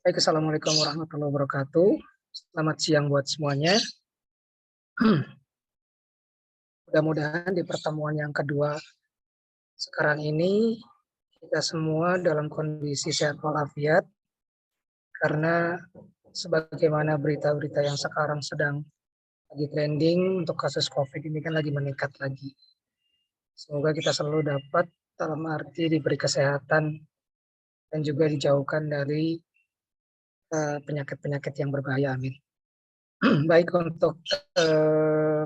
Baik, Assalamualaikum warahmatullahi wabarakatuh. Selamat siang buat semuanya. Mudah-mudahan di pertemuan yang kedua sekarang ini kita semua dalam kondisi sehat walafiat, karena sebagaimana berita-berita yang sekarang sedang lagi trending untuk kasus COVID ini kan lagi meningkat lagi. Semoga kita selalu dapat dalam arti diberi kesehatan dan juga dijauhkan dari penyakit-penyakit yang berbahaya. Amin. Baik, untuk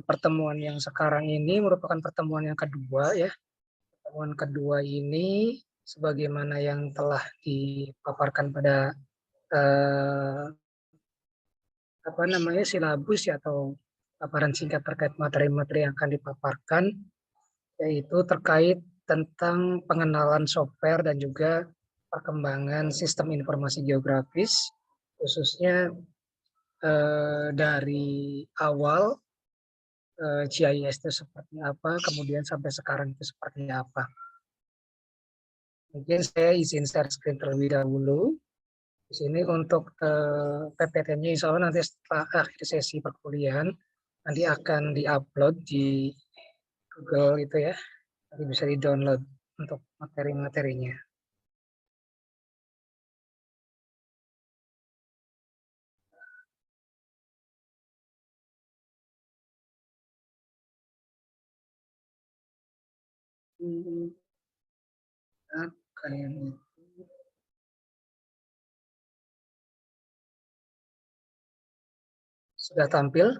pertemuan yang sekarang ini merupakan pertemuan yang kedua ya. Pertemuan kedua ini sebagaimana yang telah dipaparkan pada eh, silabus ya, atau paparan singkat terkait materi-materi yang akan dipaparkan, yaitu terkait tentang pengenalan software dan juga perkembangan sistem informasi geografis, khususnya dari awal GIS itu seperti apa, kemudian sampai sekarang itu seperti apa. Mungkin saya izin share screen terlebih dahulu. Di sini untuk PPT-nya insya Allah nanti setelah akhir sesi perkuliahan nanti akan diupload di Google itu ya. Nanti bisa di-download untuk materi-materinya. Sudah tampil?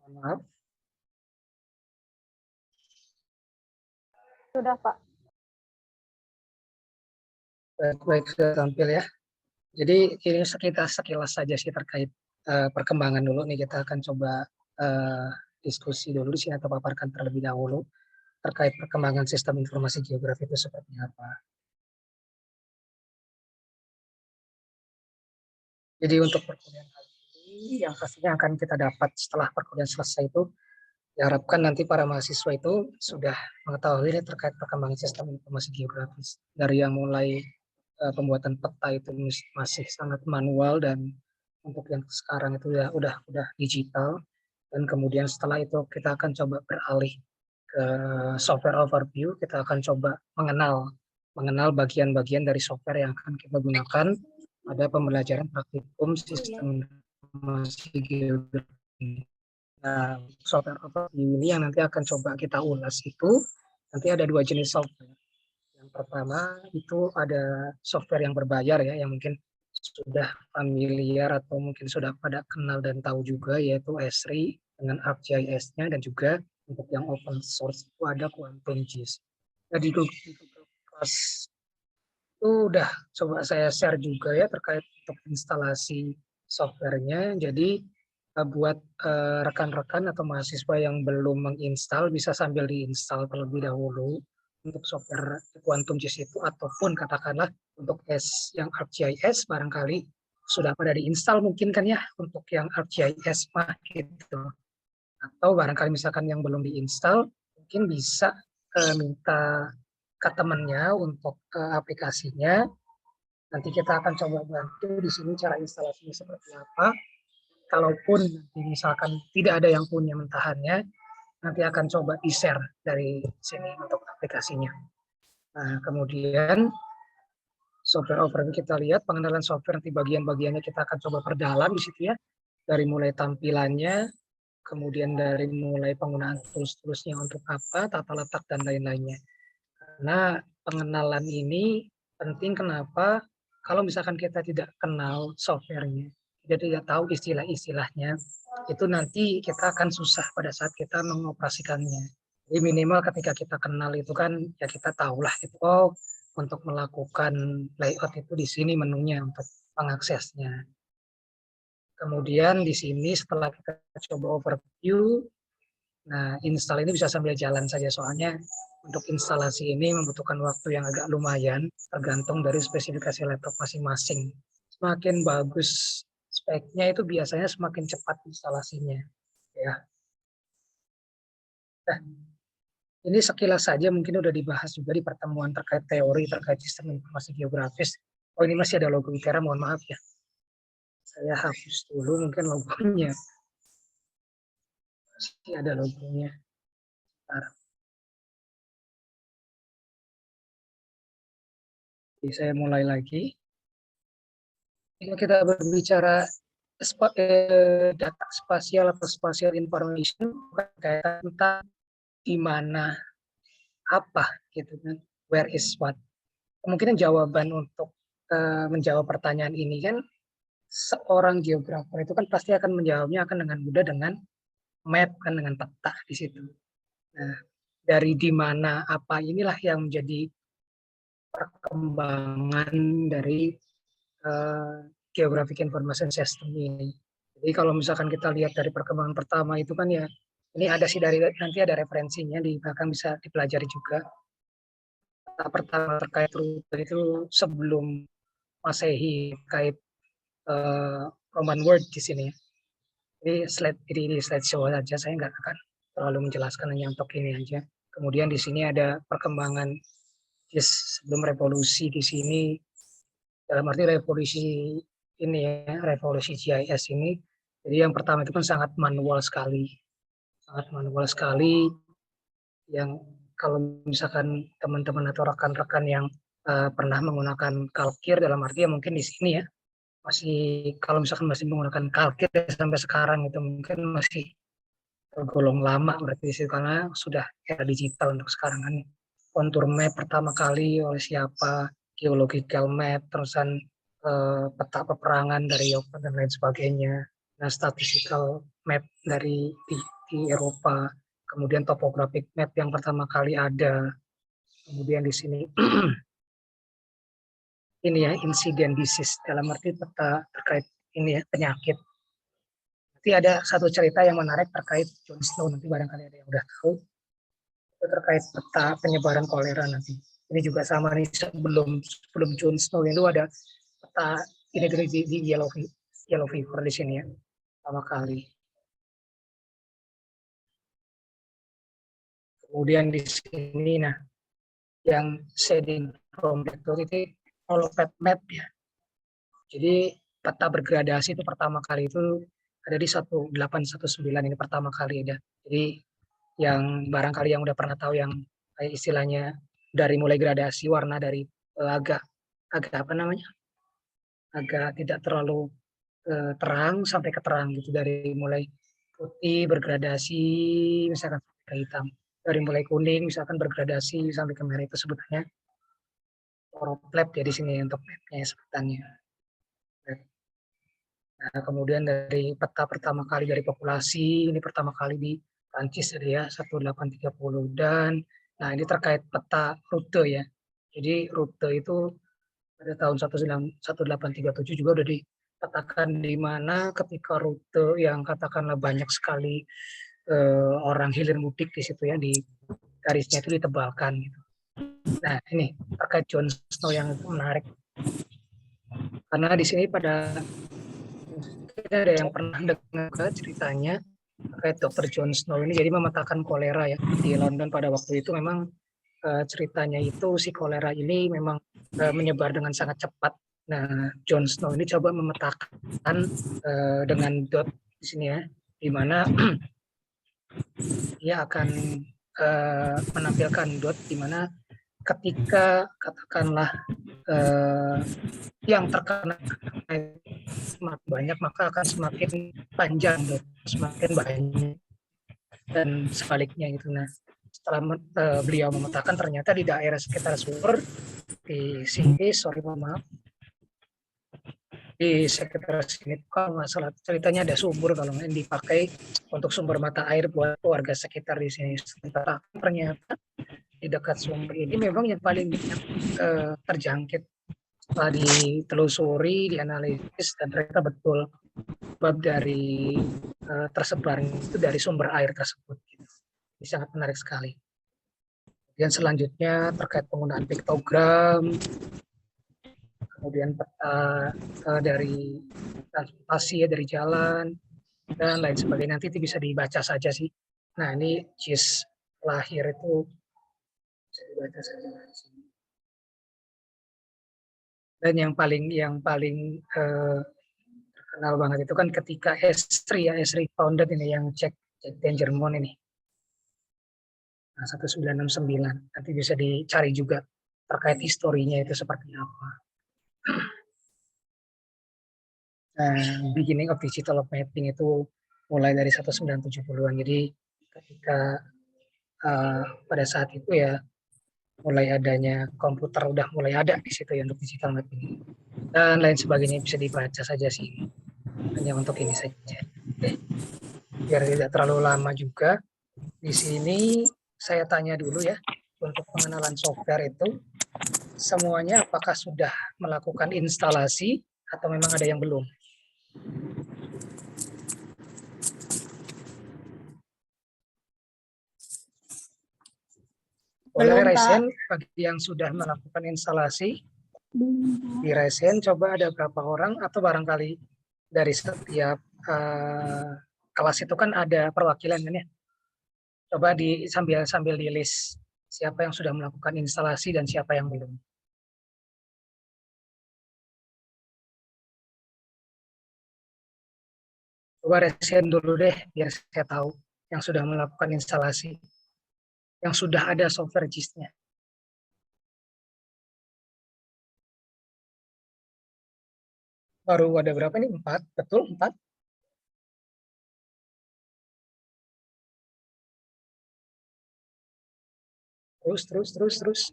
Mohon maaf. Sudah, Pak. Baik, sudah tampil ya. Jadi ini sekitar sekilas saja sih terkait perkembangan dulu nih. Kita akan coba diskusi dulu di sini atau paparkan terlebih dahulu terkait perkembangan sistem informasi geografi itu seperti apa. Jadi untuk perkuliahan kali ini yang pastinya akan kita dapat setelah perkuliahan selesai itu, diharapkan nanti para mahasiswa itu sudah mengetahui ini terkait perkembangan sistem informasi geografis. Dari yang mulai pembuatan peta itu masih sangat manual, dan untuk yang sekarang itu ya udah digital, dan kemudian setelah itu kita akan coba beralih ke software overview. Kita akan coba mengenal bagian-bagian dari software yang akan kita gunakan pada pembelajaran praktikum sistem informasi geografi. Nah, software overview ini yang nanti akan coba kita ulas itu, nanti ada dua jenis software. Yang pertama itu ada software yang berbayar ya, yang mungkin sudah familiar atau mungkin sudah pada kenal dan tahu juga, yaitu Esri dengan ArcGIS-nya, dan juga untuk yang open source itu ada QuantumGIS. Jadi Google Class itu udah coba saya share juga ya terkait untuk instalasi softwarenya. Jadi buat rekan-rekan atau mahasiswa yang belum menginstal bisa sambil diinstal terlebih dahulu untuk software QuantumGIS itu, ataupun katakanlah untuk yang ArcGIS barangkali sudah pada diinstal mungkin kan ya untuk yang ArcGIS mah gitu. Atau barangkali misalkan yang belum diinstal mungkin bisa minta ke temannya untuk aplikasinya. Nanti kita akan coba bantu di sini cara instalasinya seperti apa. Kalaupun nanti misalkan tidak ada yang punya mentahannya, nanti akan coba di-share dari sini untuk aplikasinya. Nah, kemudian software overview kita lihat pengenalan software, nanti bagian-bagiannya kita akan coba perdalam di situ ya. Dari mulai tampilannya, kemudian dari mulai penggunaan tools-toolsnya untuk apa, tata letak dan lain-lainnya. Karena pengenalan ini penting, kenapa? Kalau misalkan kita tidak kenal softwarenya, kita tidak tahu istilah-istilahnya, itu nanti kita akan susah pada saat kita mengoperasikannya. Jadi minimal ketika kita kenal itu kan ya kita tahulah itu, oh untuk melakukan layout itu di sini menunya untuk mengaksesnya. Kemudian di sini setelah kita coba overview, nah install ini bisa sambil jalan saja, soalnya untuk instalasi ini membutuhkan waktu yang agak lumayan, tergantung dari spesifikasi laptop masing-masing. Semakin bagus speknya itu biasanya semakin cepat instalasinya. Ya. Nah, ini sekilas saja mungkin sudah dibahas juga di pertemuan terkait teori terkait sistem informasi geografis. Oh, ini masih ada logo ITERA, mohon maaf ya. Saya hapus dulu mungkin logonya. Masih ada logonya. Bentar. Jadi saya mulai lagi. Jika kita berbicara data spasial atau spatial information, berkaitan tentang di mana, apa, gitu kan, where is what. Kemungkinan jawaban untuk menjawab pertanyaan ini kan, seorang geografer itu kan pasti akan menjawabnya akan dengan mudah dengan map, kan, dengan peta di situ. Nah, dari di mana, apa, inilah yang menjadi perkembangan dari Geographic Information System ini. Jadi kalau misalkan kita lihat dari perkembangan pertama itu kan ya, ini ada sih dari nanti ada referensinya di belakang bisa dipelajari juga. Pertama terkait rute itu sebelum Masehi terkait Roman word di sini. Ini slide show saja, saya nggak akan terlalu menjelaskan, hanya untuk ini aja. Kemudian di sini ada perkembangan sebelum revolusi di sini, dalam arti revolusi ini ya, revolusi GIS ini. Jadi yang pertama itu kan sangat manual sekali, yang kalau misalkan teman-teman atau rekan-rekan yang pernah menggunakan kalkir, dalam arti ya mungkin di sini ya, masih kalau misalkan masih menggunakan kalkir ya, sampai sekarang itu mungkin masih tergolong lama berarti sih, karena sudah era digital untuk sekarang kan. Kontur map pertama kali oleh siapa, geological map, terusan peta peperangan dari Yopa dan lain sebagainya. Nah, statistical map dari di Eropa, kemudian topographic map yang pertama kali ada. Kemudian di sini ini ya, insiden disease, dalam arti peta terkait ini ya, penyakit. Nanti ada satu cerita yang menarik terkait John Snow, nanti barangkali ada yang udah tahu, itu terkait peta penyebaran kolera nanti. Ini juga sama nih, sebelum John Snow itu ada peta ini di yellow fever di sini ya, pertama kali. Kemudian di sini, nah, yang shading from itu holopet map ya. Jadi peta bergradasi itu pertama kali itu ada di 1819, ini pertama kali ada. Jadi yang barangkali yang udah pernah tahu yang istilahnya dari mulai gradasi warna dari agak apa namanya, agak tidak terlalu terang sampai ke terang gitu, dari mulai putih bergradasi misalkan ke hitam, dari mulai kuning misalkan bergradasi sampai ke merah, itu sebutannya choropleth ya di sini untuk mapnya sebutannya. Nah, kemudian dari peta pertama kali dari populasi, ini pertama kali di Prancis ya, 1830. Dan nah ini terkait peta rute ya. Jadi rute itu pada tahun 1837 juga udah dipetakan di mana ketika rute yang katakanlah banyak sekali orang hilir mudik di situ ya, di garisnya itu ditebalkan gitu. Nah, ini terkait John Snow yang menarik. Karena di sini pada ada yang pernah dengar ceritanya terkait Dr. John Snow ini, jadi memetakan kolera ya di London pada waktu itu. Memang ceritanya itu si kolera ini memang menyebar dengan sangat cepat. Nah, John Snow ini coba memetakan dengan dot di sini ya, di mana dia akan menampilkan dot di mana ketika katakanlah yang terkena semakin banyak maka akan semakin panjang, dot, semakin banyak, dan sebaliknya gitu. Nah, setelah beliau memetakan ternyata di daerah sekitar sumber di sini, maaf, di sekitar sini kalau nggak salah ceritanya ada sumur kalau yang dipakai untuk sumber mata air buat warga sekitar di sini. Ternyata di dekat sumber ini memang yang paling banyak terjangkit. Setelah ditelusuri, dianalisis, dan ternyata betul sebab dari tersebar itu dari sumber air tersebut. Ini sangat menarik sekali. Kemudian selanjutnya terkait penggunaan piktogram, kemudian peta dari transportasi ya, dari jalan dan lain sebagainya. Nanti itu bisa dibaca saja sih. Nah, ini JIS lahir itu bisa dibaca saja. Dan yang paling terkenal banget itu kan ketika Esri founded ini yang Jack Dangermond ini. Nah, 1969. Nanti bisa dicari juga terkait historinya itu seperti apa. Nah, beginning of digital mapping itu mulai dari 1970-an. Jadi ketika pada saat itu ya mulai adanya komputer udah mulai ada di situ ya untuk digital mapping dan lain sebagainya, bisa dibaca saja sih, hanya untuk ini saja. Oke, biar tidak terlalu lama juga di sini saya tanya dulu ya, untuk pengenalan software itu semuanya apakah sudah melakukan instalasi atau memang ada yang belum? Boleh Belum, Pak. resen bagi yang sudah melakukan instalasi di resen, coba ada berapa orang, atau barangkali dari setiap kelas itu kan ada perwakilan kan ya, coba sambil di list siapa yang sudah melakukan instalasi dan siapa yang belum. Coba resen dulu deh biar saya tahu yang sudah melakukan instalasi, yang sudah ada software JIS-nya. Baru ada berapa nih? 4, betul 4? Terus.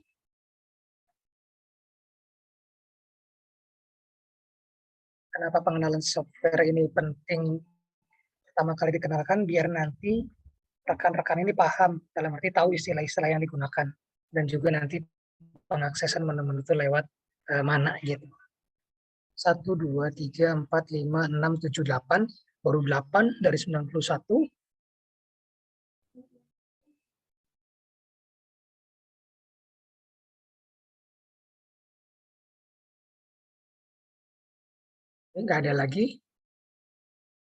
Kenapa pengenalan software ini penting pertama kali dikenalkan? Biar nanti rekan-rekan ini paham, dalam arti tahu istilah-istilah yang digunakan. Dan juga nanti pengaksesan menu-menu itu lewat mana gitu. 1, 2, 3, 4, 5, 6, 7, 8. Baru 8 dari 91. Ini nggak ada lagi.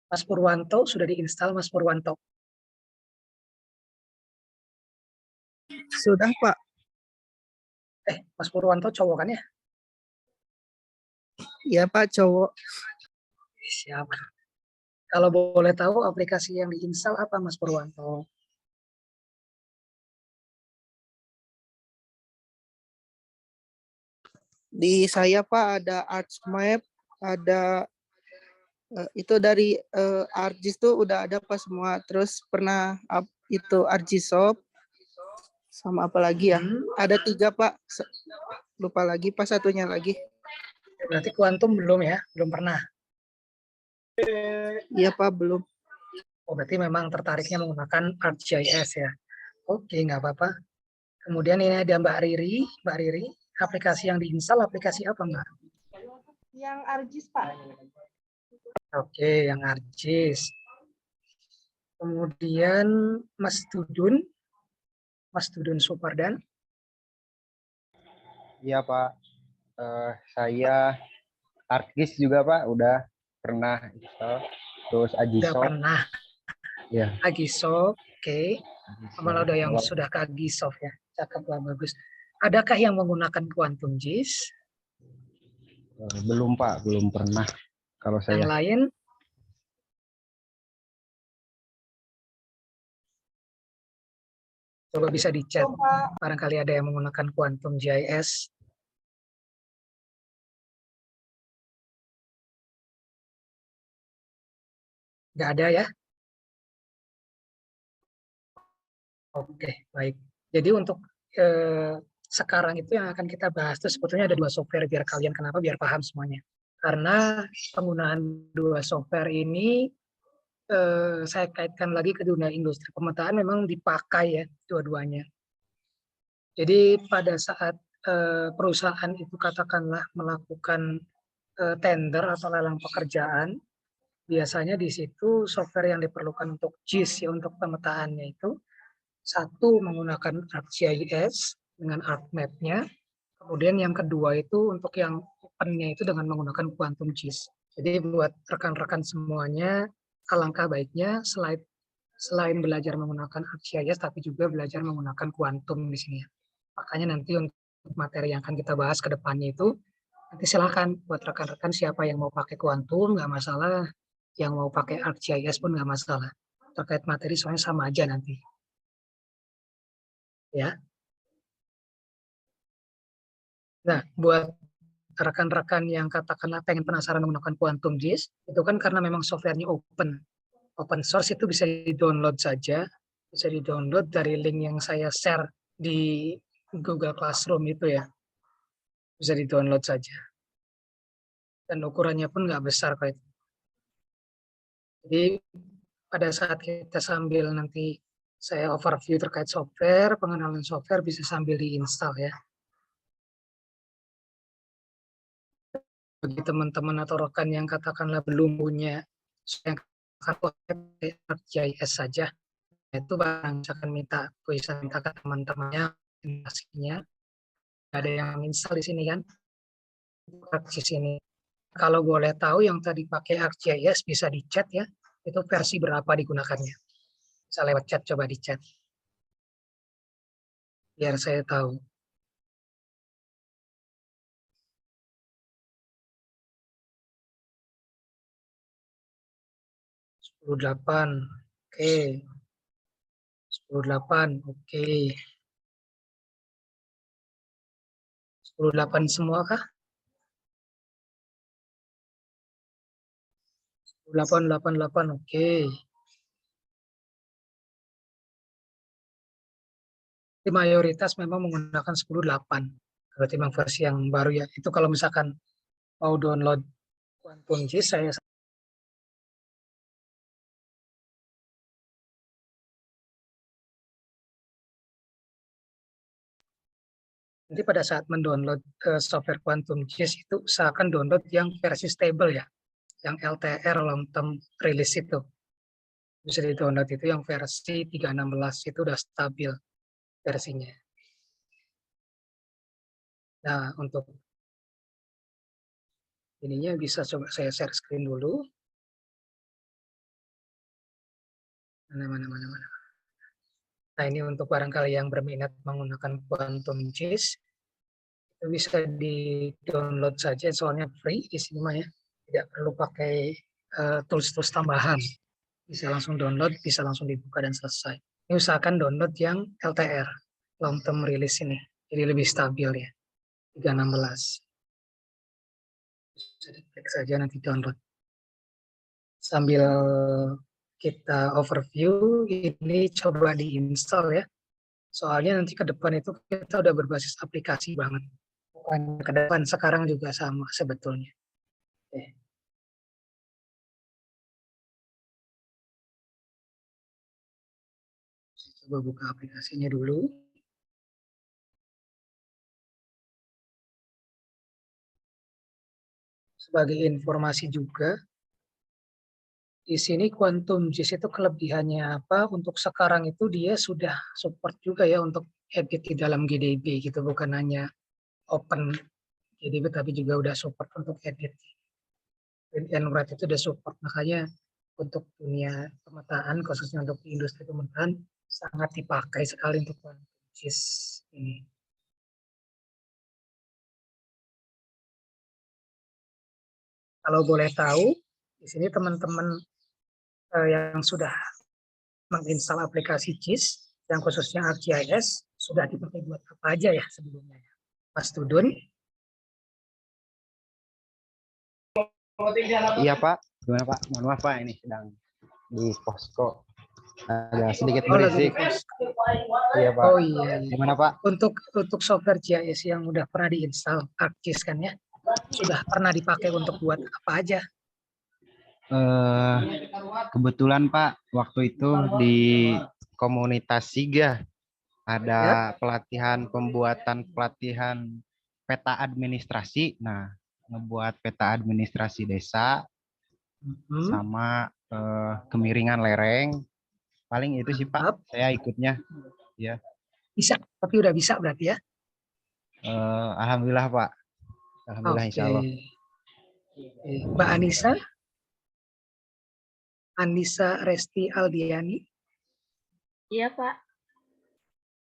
Mas Purwanto, sudah diinstal Mas Purwanto? Sudah, Pak. Mas Purwanto cowok kan ya? Iya, Pak, cowok. Siap. Kalau boleh tahu aplikasi yang diinstal apa Mas Purwanto? Di saya, Pak, ada ArchMap, ada itu dari ArcGIS tuh udah ada Pak semua. Terus pernah itu ArcGISOft sama apa lagi ya? Ada 3, Pak. Lupa lagi, Pak, satunya lagi. Berarti kuantum belum ya? Belum pernah? Iya, Pak, belum. Oh, berarti memang tertariknya menggunakan ArcGIS ya? Oke, nggak apa-apa. Kemudian ini ada Mbak Riri. Mbak Riri, aplikasi yang diinstal aplikasi apa Mbak? Yang ArcGIS, Pak. Oke, yang ArcGIS. Kemudian Mas Tudun Supardan. Iya Pak, saya ArcGIS juga Pak, udah pernah install. Terus Udah ArcGISOft. pernah. Ya. ArcGISOft, oke. Malah ada yang sudah ke ArcGISOft ya. Cakep lah, bagus. Adakah yang menggunakan Quantum JIS? Belum Pak, belum pernah. Kalau saya. Yang lain? Coba bisa di-chat. Barangkali ada yang menggunakan Quantum GIS. Nggak ada ya? Oke, baik. Jadi untuk sekarang itu yang akan kita bahas itu sebetulnya ada 2 software, biar kalian kenapa, biar paham semuanya. Karena penggunaan 2 software ini saya kaitkan lagi ke dunia industri pemetaan, memang dipakai ya dua-duanya. Jadi pada saat perusahaan itu katakanlah melakukan tender atau lelang pekerjaan, biasanya di situ software yang diperlukan untuk JIS ya, untuk pemetaannya itu satu menggunakan ArcGIS dengan ArcMap-nya, kemudian yang kedua itu untuk yang open-nya itu dengan menggunakan Quantum JIS. Jadi buat rekan-rekan semuanya, alangkah baiknya selain belajar menggunakan ArcGIS, tapi juga belajar menggunakan Quantum di sini. Makanya nanti untuk materi yang akan kita bahas ke depannya itu Nanti silahkan buat rekan-rekan siapa yang mau pakai kuantum nggak masalah, yang mau pakai ArcGIS pun nggak masalah. Terkait materi soalnya sama aja nanti. Ya. Nah, buat rekan-rekan yang katakanlah pengen penasaran menggunakan Quantum JIS, itu kan karena memang softwarenya open source, itu bisa di-download saja, bisa di-download dari link yang saya share di Google Classroom itu ya, bisa di-download saja. Dan ukurannya pun nggak besar kok itu. Jadi pada saat kita sambil nanti saya overview terkait software, pengenalan software bisa sambil diinstal ya. Bagi teman-teman atau rekan yang katakanlah belum punya yang ArcGIS saja, itu barang akan bisa minta ke teman-temannya informasinya. Ada yang install di sini kan, di sini. Kalau boleh tahu yang tadi pakai ArcGIS bisa di chat ya, itu versi berapa digunakannya? Bisa lewat chat, coba di chat. Biar saya tahu. Delapan, oke. 10.8, oke. 10.8 semua kah? 888, oke. Di mayoritas memang menggunakan 10.8. Berarti memang versi yang baru ya. Itu kalau misalkan mau download Quantum JIS, saya nanti pada saat mendownload software Quantum JIS itu usahakan download yang versi stable ya, yang LTR long term release itu. Bisa di-download itu yang versi 3.16 itu udah stabil versinya. Nah, untuk ininya bisa coba saya share screen dulu. Mana. Nah, ini untuk barangkali yang berminat menggunakan Quantum JIS, itu bisa di-download saja, soalnya free di sini mah ya. Tidak perlu pakai tools-tools tambahan. Bisa langsung download, bisa langsung dibuka dan selesai. Ini usahakan download yang LTR, long term release ini. Jadi lebih stabil ya, 3.16. Bisa diklik saja nanti download. Sambil kita overview, ini coba diinstal ya. Soalnya nanti ke depan itu kita udah berbasis aplikasi banget. Ke depan sekarang juga sama sebetulnya. Oke. Coba buka aplikasinya dulu. Sebagai informasi juga, di sini Quantum JIS itu kelebihannya apa? Untuk sekarang itu dia sudah support juga ya untuk edit di dalam GDB gitu, bukan hanya open GDB tapi juga udah support untuk edit. Dan Write itu udah support, makanya untuk dunia pemetaan khususnya untuk industri pemetaan sangat dipakai sekali untuk Quantum JIS ini. Kalau boleh tahu, di sini teman-teman yang sudah menginstal aplikasi JIS, yang khususnya ArcGIS, sudah dipakai buat apa aja ya sebelumnya? Mas Tudun? Iya Pak, gimana Pak? Mohon maaf Pak, ini sedang di posko. Ada sedikit berisik. Iya Pak. Oh iya. Gimana Pak? Untuk software GIS yang udah pernah diinstal, ArcGIS kan ya, sudah pernah dipakai untuk buat apa aja? Kebetulan Pak, waktu itu di komunitas SIGA ada pelatihan peta administrasi. Nah, ngebuat peta administrasi desa sama kemiringan lereng. Paling itu sih Pak, saya ikutnya. Ya. Bisa, tapi udah bisa berarti ya? Alhamdulillah Pak. Alhamdulillah insya Allah. Mbak Anissa Resti Aldiani. Iya, Pak.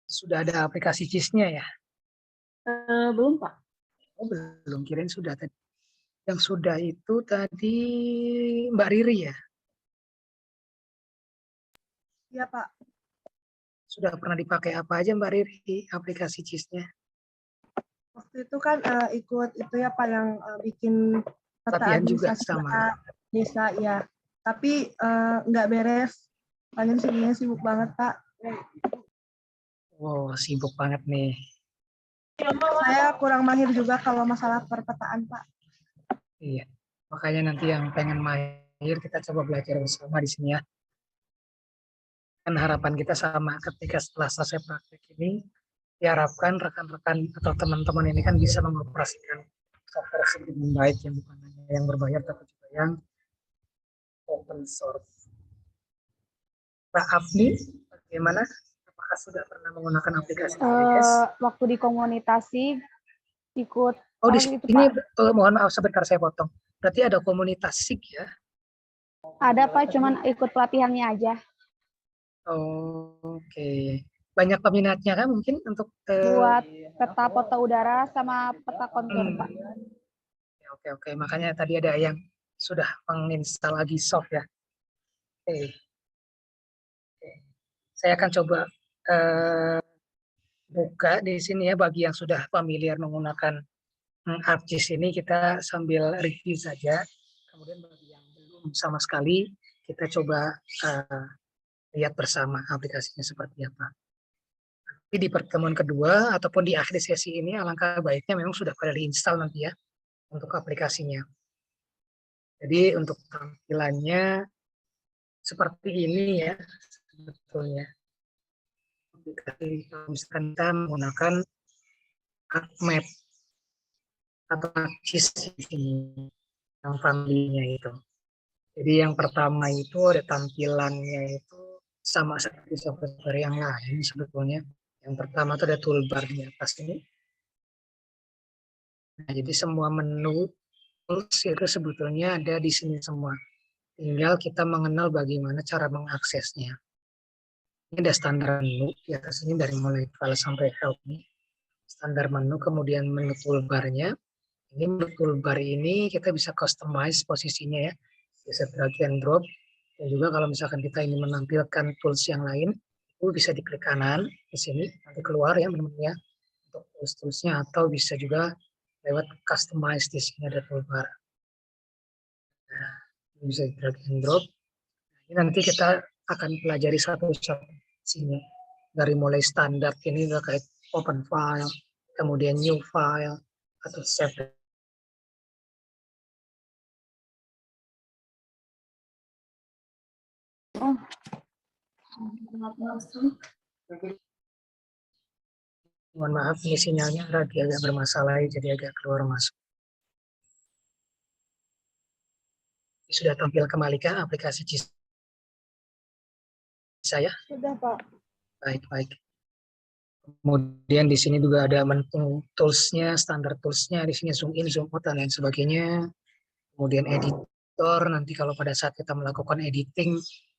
Sudah ada aplikasi JIS-nya ya? Belum, Pak. Oh, belum, kirain sudah tadi. Yang sudah itu tadi Mbak Riri ya? Iya, Pak. Sudah pernah dipakai apa aja Mbak Riri aplikasi CIS-nya? Waktu itu kan ikut itu ya Pak yang bikin peta Latihan juga administrasi sama. desa ya. Tapi nggak beres. Paling sebenarnya sibuk banget Pak. Wow, sibuk banget nih. Saya kurang mahir juga kalau masalah perpetaan Pak. Iya. Makanya nanti yang pengen mahir kita coba belajar bersama di sini ya. Kan harapan kita sama ketika setelah selesai praktek ini diharapkan rekan-rekan atau teman-teman ini kan bisa mengoperasikan software dengan baik yang bukan hanya yang berbayar tapi juga yang open source. Pak Afni, bagaimana? Apakah sudah pernah menggunakan aplikasi AWS? Waktu di komunitasi ikut Oh, di itu, sini Pak. mohon maaf sebentar saya potong. Berarti ada komunitas SIG ya? Ada Pak, cuman ikut pelatihannya aja. Oh, oke. Banyak peminatnya kan mungkin untuk Buat peta udara sama peta kontur, Pak. Oke. Makanya tadi ada yang sudah menginstal lagi soft ya. Oke. Saya akan coba buka di sini ya bagi yang sudah familiar menggunakan ArcGIS ini kita sambil review saja. Kemudian bagi yang belum sama sekali kita coba lihat bersama aplikasinya seperti apa. Tapi di pertemuan kedua ataupun di akhir sesi ini alangkah baiknya memang sudah pada diinstal nanti ya untuk aplikasinya. Jadi untuk tampilannya seperti ini ya sebetulnya. Aplikasi kalau misalkan kita menggunakan ArcMap atau ArcGIS di sini yang familinya itu. Jadi yang pertama itu ada tampilannya itu sama seperti software yang lain sebetulnya. Yang pertama itu ada toolbar di atas ini. Nah, jadi semua menu tools itu sebetulnya ada di sini semua. Tinggal kita mengenal bagaimana cara mengaksesnya. Ini ada standar menu di atas ini dari mulai file sampai help nih. Standar menu, kemudian menu toolbarnya. Ini menu toolbar ini kita bisa customize posisinya ya. Bisa drag and drop. Dan juga kalau misalkan kita ingin menampilkan tools yang lain, itu bisa diklik kanan di sini, nanti keluar ya menu-menunya untuk tools-toolsnya, atau bisa juga lewat customize di sini ada toolbar. Nah, bisa drag and drop. Ini nanti kita akan pelajari satu-satu sini. Dari mulai standar ini terkait open file, kemudian new file, atau save. Mohon maaf, ini sinyalnya agak bermasalah, jadi agak keluar masuk. Sudah tampil kembali ke aplikasi CIS saya? Sudah Pak. Baik. Kemudian di sini juga ada menu toolsnya, standar toolsnya, di sini zoom in, zoom out, dan lain sebagainya. Kemudian editor, nanti kalau pada saat kita melakukan editing,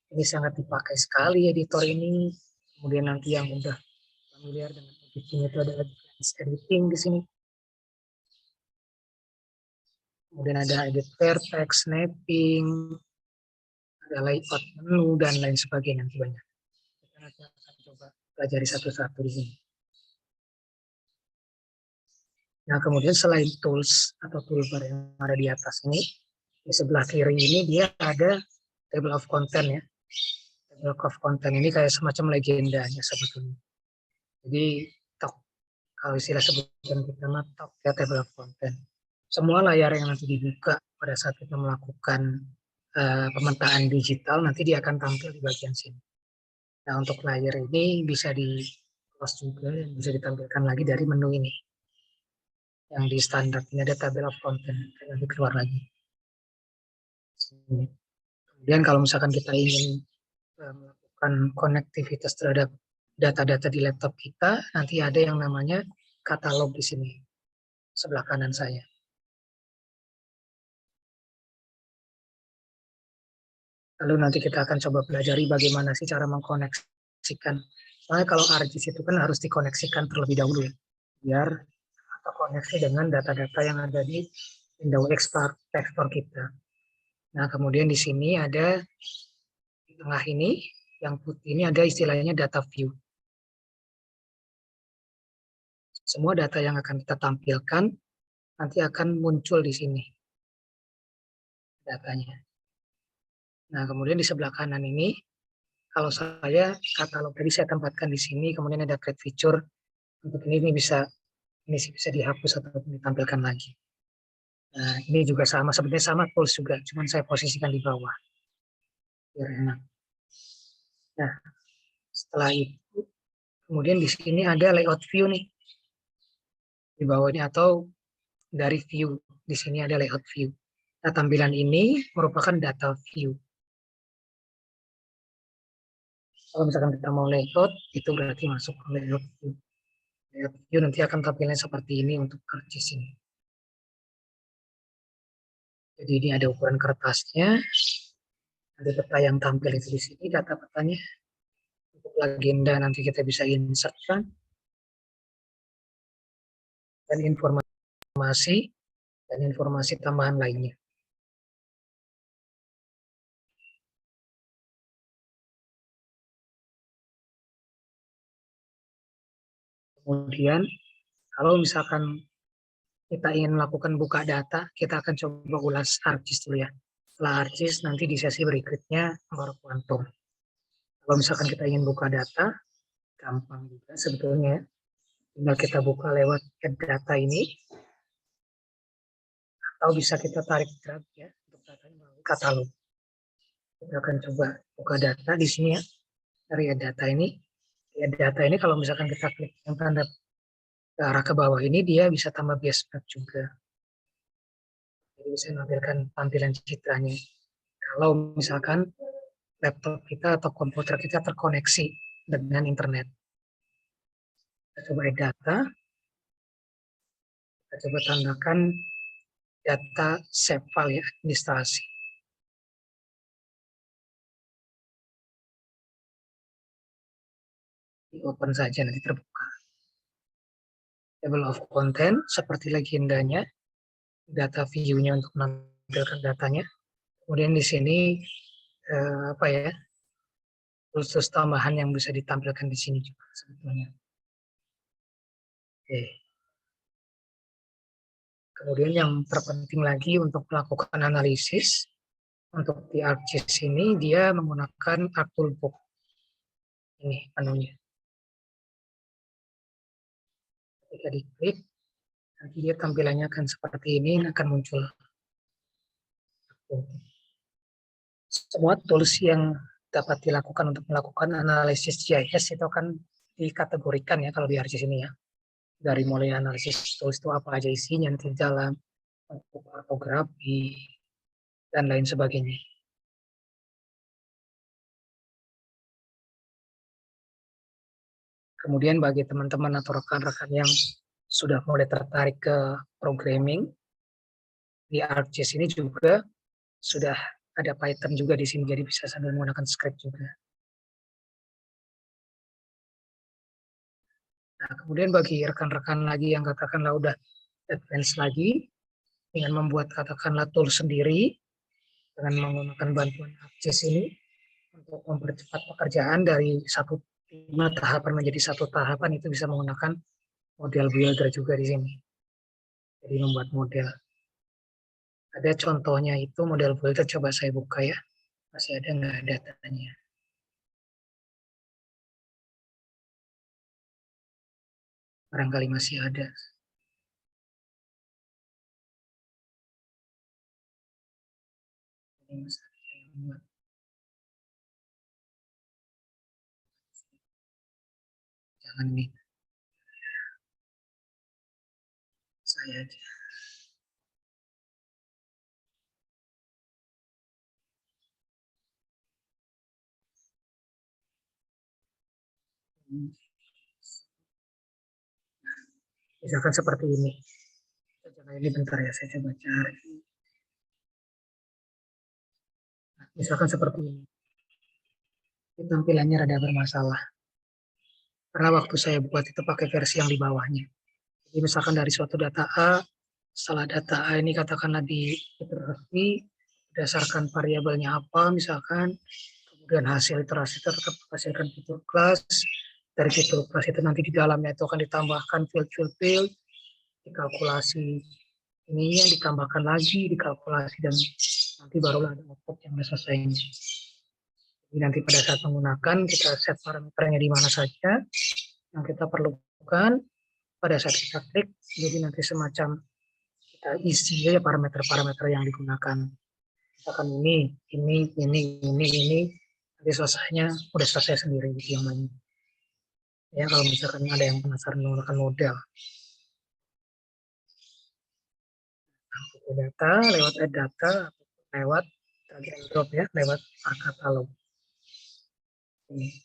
ini sangat dipakai sekali editor ini. Kemudian nanti yang udah familiar dengan editing itu ada advanced editing di sini. Kemudian ada edit vertex, snapping, ada layout menu, dan lain sebagainya nanti banyak. Kita nanti akan coba pelajari satu-satu di sini. Nah, kemudian selain tools atau toolbar yang ada di atas ini, di sebelah kiri ini dia ada table of content ya. Table of content ini kayak semacam legendanya sebetulnya. Jadi top, kalau istilah sebutan kita mah top ya table of content. Semua layar yang nanti dibuka pada saat kita melakukan pemetaan digital nanti dia akan tampil di bagian sini. Nah, untuk layar ini bisa di close juga dan bisa ditampilkan lagi dari menu ini. Yang di standar ini ada table of content, nanti keluar lagi. Kemudian kalau misalkan kita ingin melakukan konektivitas terhadap data-data di laptop kita, nanti ada yang namanya katalog di sini, sebelah kanan saya. Lalu nanti kita akan coba pelajari bagaimana sih cara mengkoneksikan. Soalnya kalau ArcGIS itu kan harus dikoneksikan terlebih dahulu ya, biar atau koneksi dengan data-data yang ada di window Explorer kita. Nah, kemudian di sini ada di tengah ini, yang putih ini ada istilahnya data view. Semua data yang akan kita tampilkan nanti akan muncul di sini datanya. Nah, kemudian di sebelah kanan ini, kalau saya katalog tadi saya tempatkan di sini, kemudian ada create feature. Untuk ini bisa dihapus atau ditampilkan lagi. Nah, ini juga sama, sebenarnya sama tools juga, cuman saya posisikan di bawah. Biar enak. Nah, setelah itu, kemudian di sini ada layout view nih. Di bawah ini atau dari view. Di sini ada layout view. Nah, tampilan ini merupakan data view. Kalau misalkan kita mau layout, itu berarti masuk ke layout view. Layout view nanti akan tampilnya seperti ini untuk ArcGIS ini. Jadi ini ada ukuran kertasnya, ada peta yang tampil itu di sini, data petanya. Untuk legenda nanti kita bisa insert kan, dan informasi tambahan lainnya. Kemudian kalau misalkan kita ingin melakukan buka data, kita akan coba ulas ArcGIS dulu ya. Setelah ArcGIS nanti di sesi berikutnya baru Quantum. Kalau misalkan kita ingin buka data, gampang juga sebetulnya. Tinggal kita buka lewat add data ini, atau bisa kita tarik drag ya untuk datanya melalui katalog. Kita akan coba buka data di sini ya, dari add data ini. Di add data ini kalau misalkan kita klik yang tanda ke arah ke bawah ini, dia bisa tambah bias map juga. Jadi bisa menampilkan tampilan citranya. Kalau misalkan laptop kita atau komputer kita terkoneksi dengan internet. Kita coba add data. Kita coba tambahkan data save file ya, administrasi. Di open saja nanti terbuka. Table of content seperti legendanya, data view-nya untuk menampilkan datanya. Kemudian di sini apa ya, khusus tambahan yang bisa ditampilkan di sini juga sebetulnya. Oke. Kemudian yang terpenting lagi untuk melakukan analisis untuk di ArcGIS ini dia menggunakan ArcToolbox. Ini menunya. Ketika diklik, nanti dia tampilannya akan seperti ini, akan muncul. Semua tools yang dapat dilakukan untuk melakukan analisis GIS itu akan dikategorikan ya kalau di ArcGIS ini ya. Dari mulai analisis tools itu apa aja isinya, nanti dalam untuk kartografi, dan lain sebagainya. Kemudian bagi teman-teman atau rekan-rekan yang sudah mulai tertarik ke programming, di ArcGIS ini juga sudah ada Python juga di sini, jadi bisa sambil menggunakan script juga. Nah, kemudian bagi rekan-rekan lagi yang katakanlah udah advance lagi, dengan membuat katakanlah tool sendiri, dengan menggunakan bantuan ArcGIS ini, untuk mempercepat pekerjaan dari 5 tahapan menjadi 1 tahapan, itu bisa menggunakan model builder juga di sini. Jadi membuat model. Ada contohnya itu model builder, coba saya buka ya. Masih ada nggak datanya? Barangkali masih ada. Ini masih ada yang membuat. Jangan ini. Saya aja. Misalkan seperti ini. Coba ini bentar ya, saya coba cari. Nah, misalkan seperti ini. Ini tampilannya rada bermasalah. Karena waktu saya buat itu pakai versi yang di bawahnya. Jadi misalkan dari suatu data A, setelah data A ini katakanlah diiterasi berdasarkan variabelnya apa, misalkan, kemudian hasil iterasi tetap menghasilkan fitur kelas. Dari fitur kelas itu nanti di dalamnya itu akan ditambahkan field, dikalkulasi ini yang ditambahkan lagi, dikalkulasi, dan nanti barulah ada output yang sudah selesai. Jadi nanti pada saat menggunakan kita set parameternya di mana saja yang kita perlukan. Pada saat kita klik, jadi nanti semacam kita isi aja parameter-parameter yang digunakan. Misalkan ini, nanti selesainya udah selesai sendiri gitu yang lain. Ya kalau misalkan ada yang penasaran menggunakan model. Data lewat add data, lewat drag and drop ya, lewat katalog. Ini.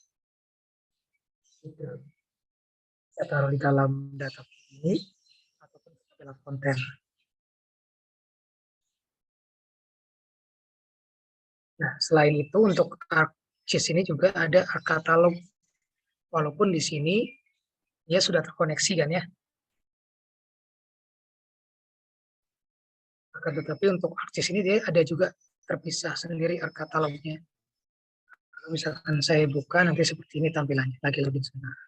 Kita taruh di dalam data ini ataupun dalam konten. Nah, selain itu untuk ArcGIS ini juga ada katalog. Walaupun di sini dia sudah terkoneksi kan ya. Akan tetapi untuk ArcGIS ini dia ada juga terpisah sendiri katalognya. Kalau misalkan saya buka nanti seperti ini tampilannya, lagi lebih sebentar.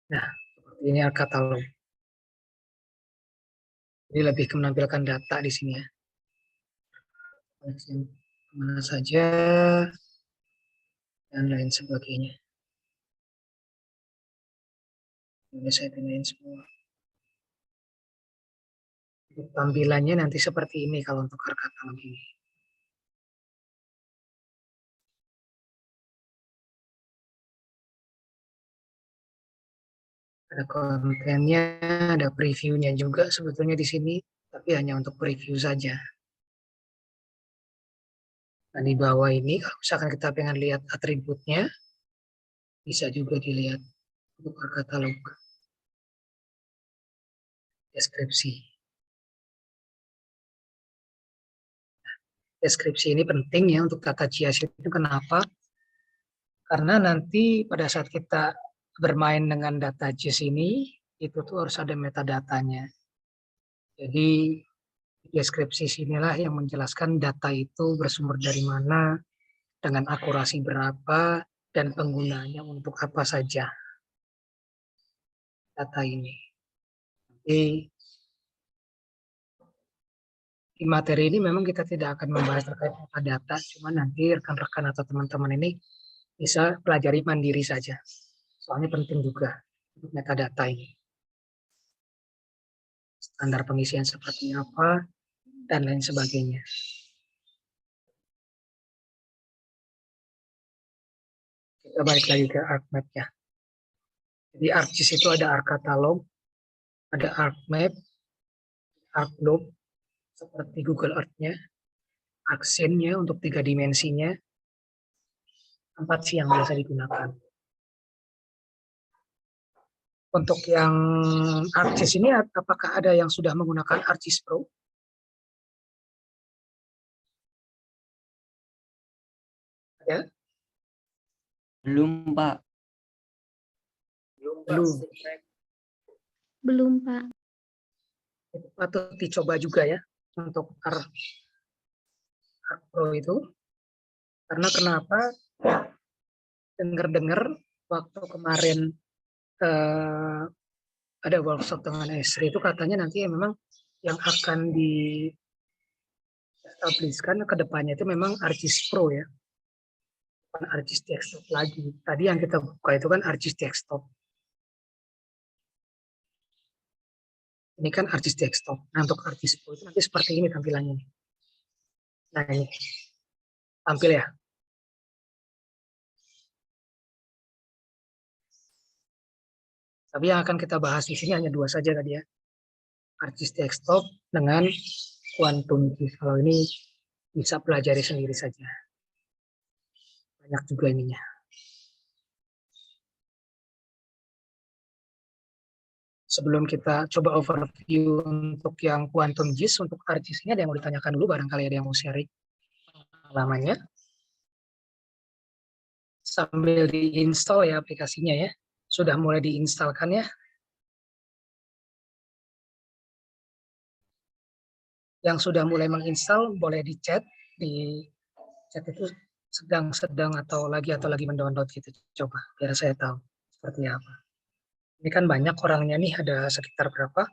Nah, seperti ini katalog. Jadi lebih menampilkan data di sini ya. Mana saja dan lain sebagainya. Ini saya pindahin semua. Untuk tampilannya nanti seperti ini kalau untuk katalog ini. Ada kontennya, ada previewnya juga sebetulnya di sini, tapi hanya untuk preview saja. Nah, di bawah ini kalau misalkan kita pengen lihat atributnya, bisa juga dilihat untuk katalog. Deskripsi. Deskripsi ini penting ya untuk data GIS itu. Kenapa? Karena nanti pada saat kita bermain dengan data GIS ini, itu tuh harus ada metadatanya. Jadi deskripsi sinilah yang menjelaskan data itu bersumber dari mana, dengan akurasi berapa, dan penggunanya untuk apa saja data ini. Jadi di materi ini memang kita tidak akan membahas terkait metadata, cuma nanti rekan-rekan atau teman-teman ini bisa pelajari mandiri saja. Soalnya penting juga untuk metadata ini. Standar pengisian seperti apa, dan lain sebagainya. Kita balik lagi ke ArcMap ya. Jadi ArcGIS itu ada ArcCatalog, ada ArcMap, ArcGlobe, seperti Google Earth-nya, ArcScene-nya untuk 3 dimensinya, 4 sih yang biasa digunakan. Untuk yang ArcGIS ini, apakah ada yang sudah menggunakan ArcGIS Pro? Ada? Belum, Pak. Belum, Pak. Itu patut dicoba juga ya untuk Arc Pro itu. Karena kenapa? Dengar-dengar waktu kemarin ada workshop dengan Esri itu katanya nanti memang yang akan di-establishkan ke depannya itu memang ArcGIS Pro ya. Bukan ArcGIS Desktop lagi. Tadi yang kita buka itu kan ArcGIS Desktop. Ini kan ArcGIS Desktop. Nah, untuk ArcGIS Pro itu nanti seperti ini tampilannya. Nah, ini. Tampil ya. Tapi yang akan kita bahas di sini hanya 2 saja tadi ya. ArcGIS Desktop dengan Quantum GIS. Kalau ini bisa pelajari sendiri saja. Banyak juga ininya. Sebelum kita coba overview untuk yang Quantum GIS, untuk ArcGIS ini ada yang mau ditanyakan dulu, barangkali ada yang mau sharing pengalamannya. sambil diinstal ya aplikasinya ya. Sudah mulai diinstalkan ya. Yang sudah mulai menginstal boleh di chat itu sedang atau lagi mendownload gitu. Coba biar saya tahu seperti apa. Ini kan banyak orangnya nih, ada sekitar berapa?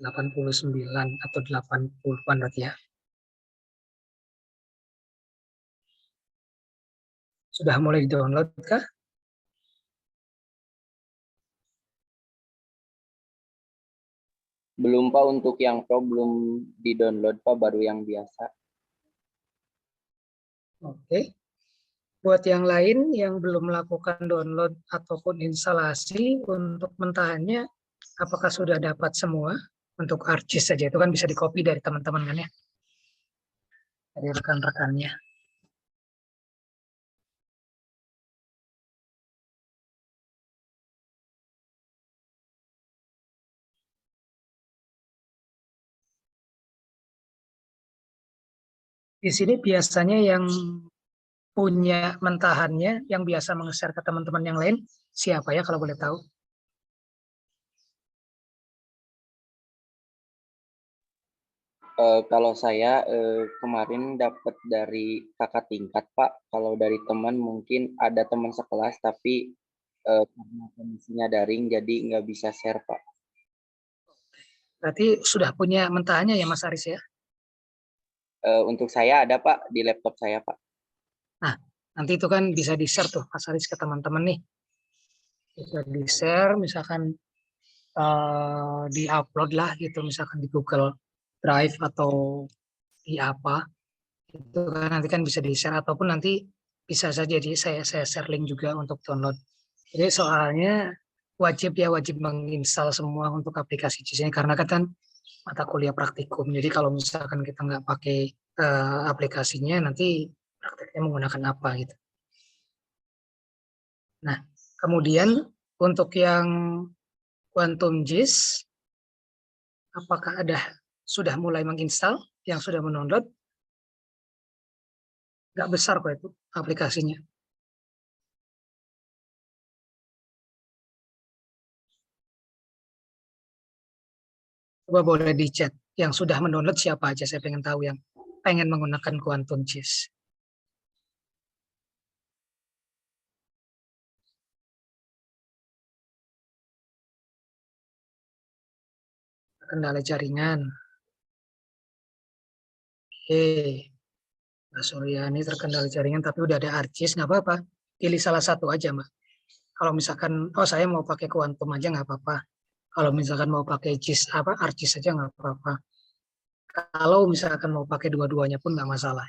89 atau 80-an berarti ya. Sudah mulai di-download kah? Belum Pak, untuk yang Pro belum di-download Pak, baru yang biasa. Oke. Buat yang lain yang belum melakukan download ataupun instalasi untuk mentahannya, apakah sudah dapat semua? Untuk ArcGIS saja itu kan bisa di-copy dari teman-teman kan ya? Dari rekan-rekannya. Di sini biasanya yang punya mentahannya, yang biasa meng-share ke teman-teman yang lain, siapa ya kalau boleh tahu? Kalau saya kemarin dapat dari kakak tingkat Pak. Kalau dari teman mungkin ada teman sekelas tapi karena kondisinya daring jadi nggak bisa share Pak. Berarti sudah punya mentahannya ya Mas Aris ya? Untuk saya ada Pak di laptop saya Pak. Nah, nanti itu kan bisa di-share tuh Mas Aris ke teman-teman nih. Bisa di-share, misalkan di-upload lah gitu, misalkan di Google Drive atau di apa. Itu kan nanti kan bisa di-share ataupun nanti bisa saja saya share link juga untuk download. Jadi soalnya wajib menginstal semua untuk aplikasi JIS ini karena kan mata kuliah praktikum. Jadi kalau misalkan kita nggak pakai aplikasinya nanti prakteknya menggunakan apa gitu. Nah, kemudian untuk yang Quantum JIS, apakah sudah mulai menginstal, yang sudah mendownload? Nggak besar kok itu aplikasinya. Coba boleh di chat. Yang sudah mendownload siapa aja, saya pengen tahu yang pengen menggunakan Quantum JIS. Kendala jaringan. Oke. Mbak Suryani terkendala jaringan tapi udah ada ArcGIS, nggak apa-apa. Pilih salah satu aja, Mbak. Kalau misalkan, oh saya mau pakai Quantum aja nggak apa-apa. Kalau misalkan mau pakai JIS ArcGIS aja nggak apa-apa. Kalau misalkan mau pakai dua-duanya pun nggak masalah.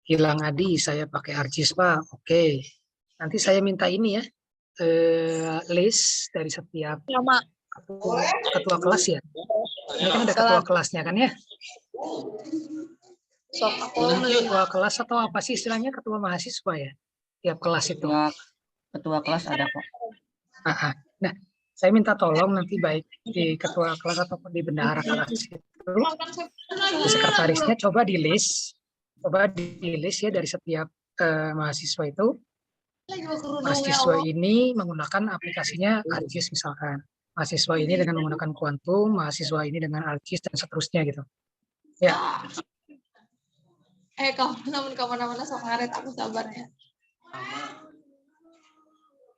Hilang Adi, saya pakai ArcGIS Pak. Oke. Nanti saya minta ini ya, list dari setiap ketua kelas ya. Ini kan ada ketua kelasnya kan ya. Ketua kelas atau apa sih istilahnya, ketua mahasiswa ya? Tiap kelas itu. Ketua kelas ada Pak. Nah, saya minta tolong nanti baik di ketua kelas ataupun di bendahara kelas itu, di sekretarisnya coba di list ya dari setiap mahasiswa itu. Mahasiswa ini menggunakan aplikasinya ArcGIS misalkan. Mahasiswa ini dengan menggunakan Quantum, mahasiswa ini dengan ArcGIS dan seterusnya gitu. Ya. Kamu namun kemana-mana sok ngaret aku sabar ya.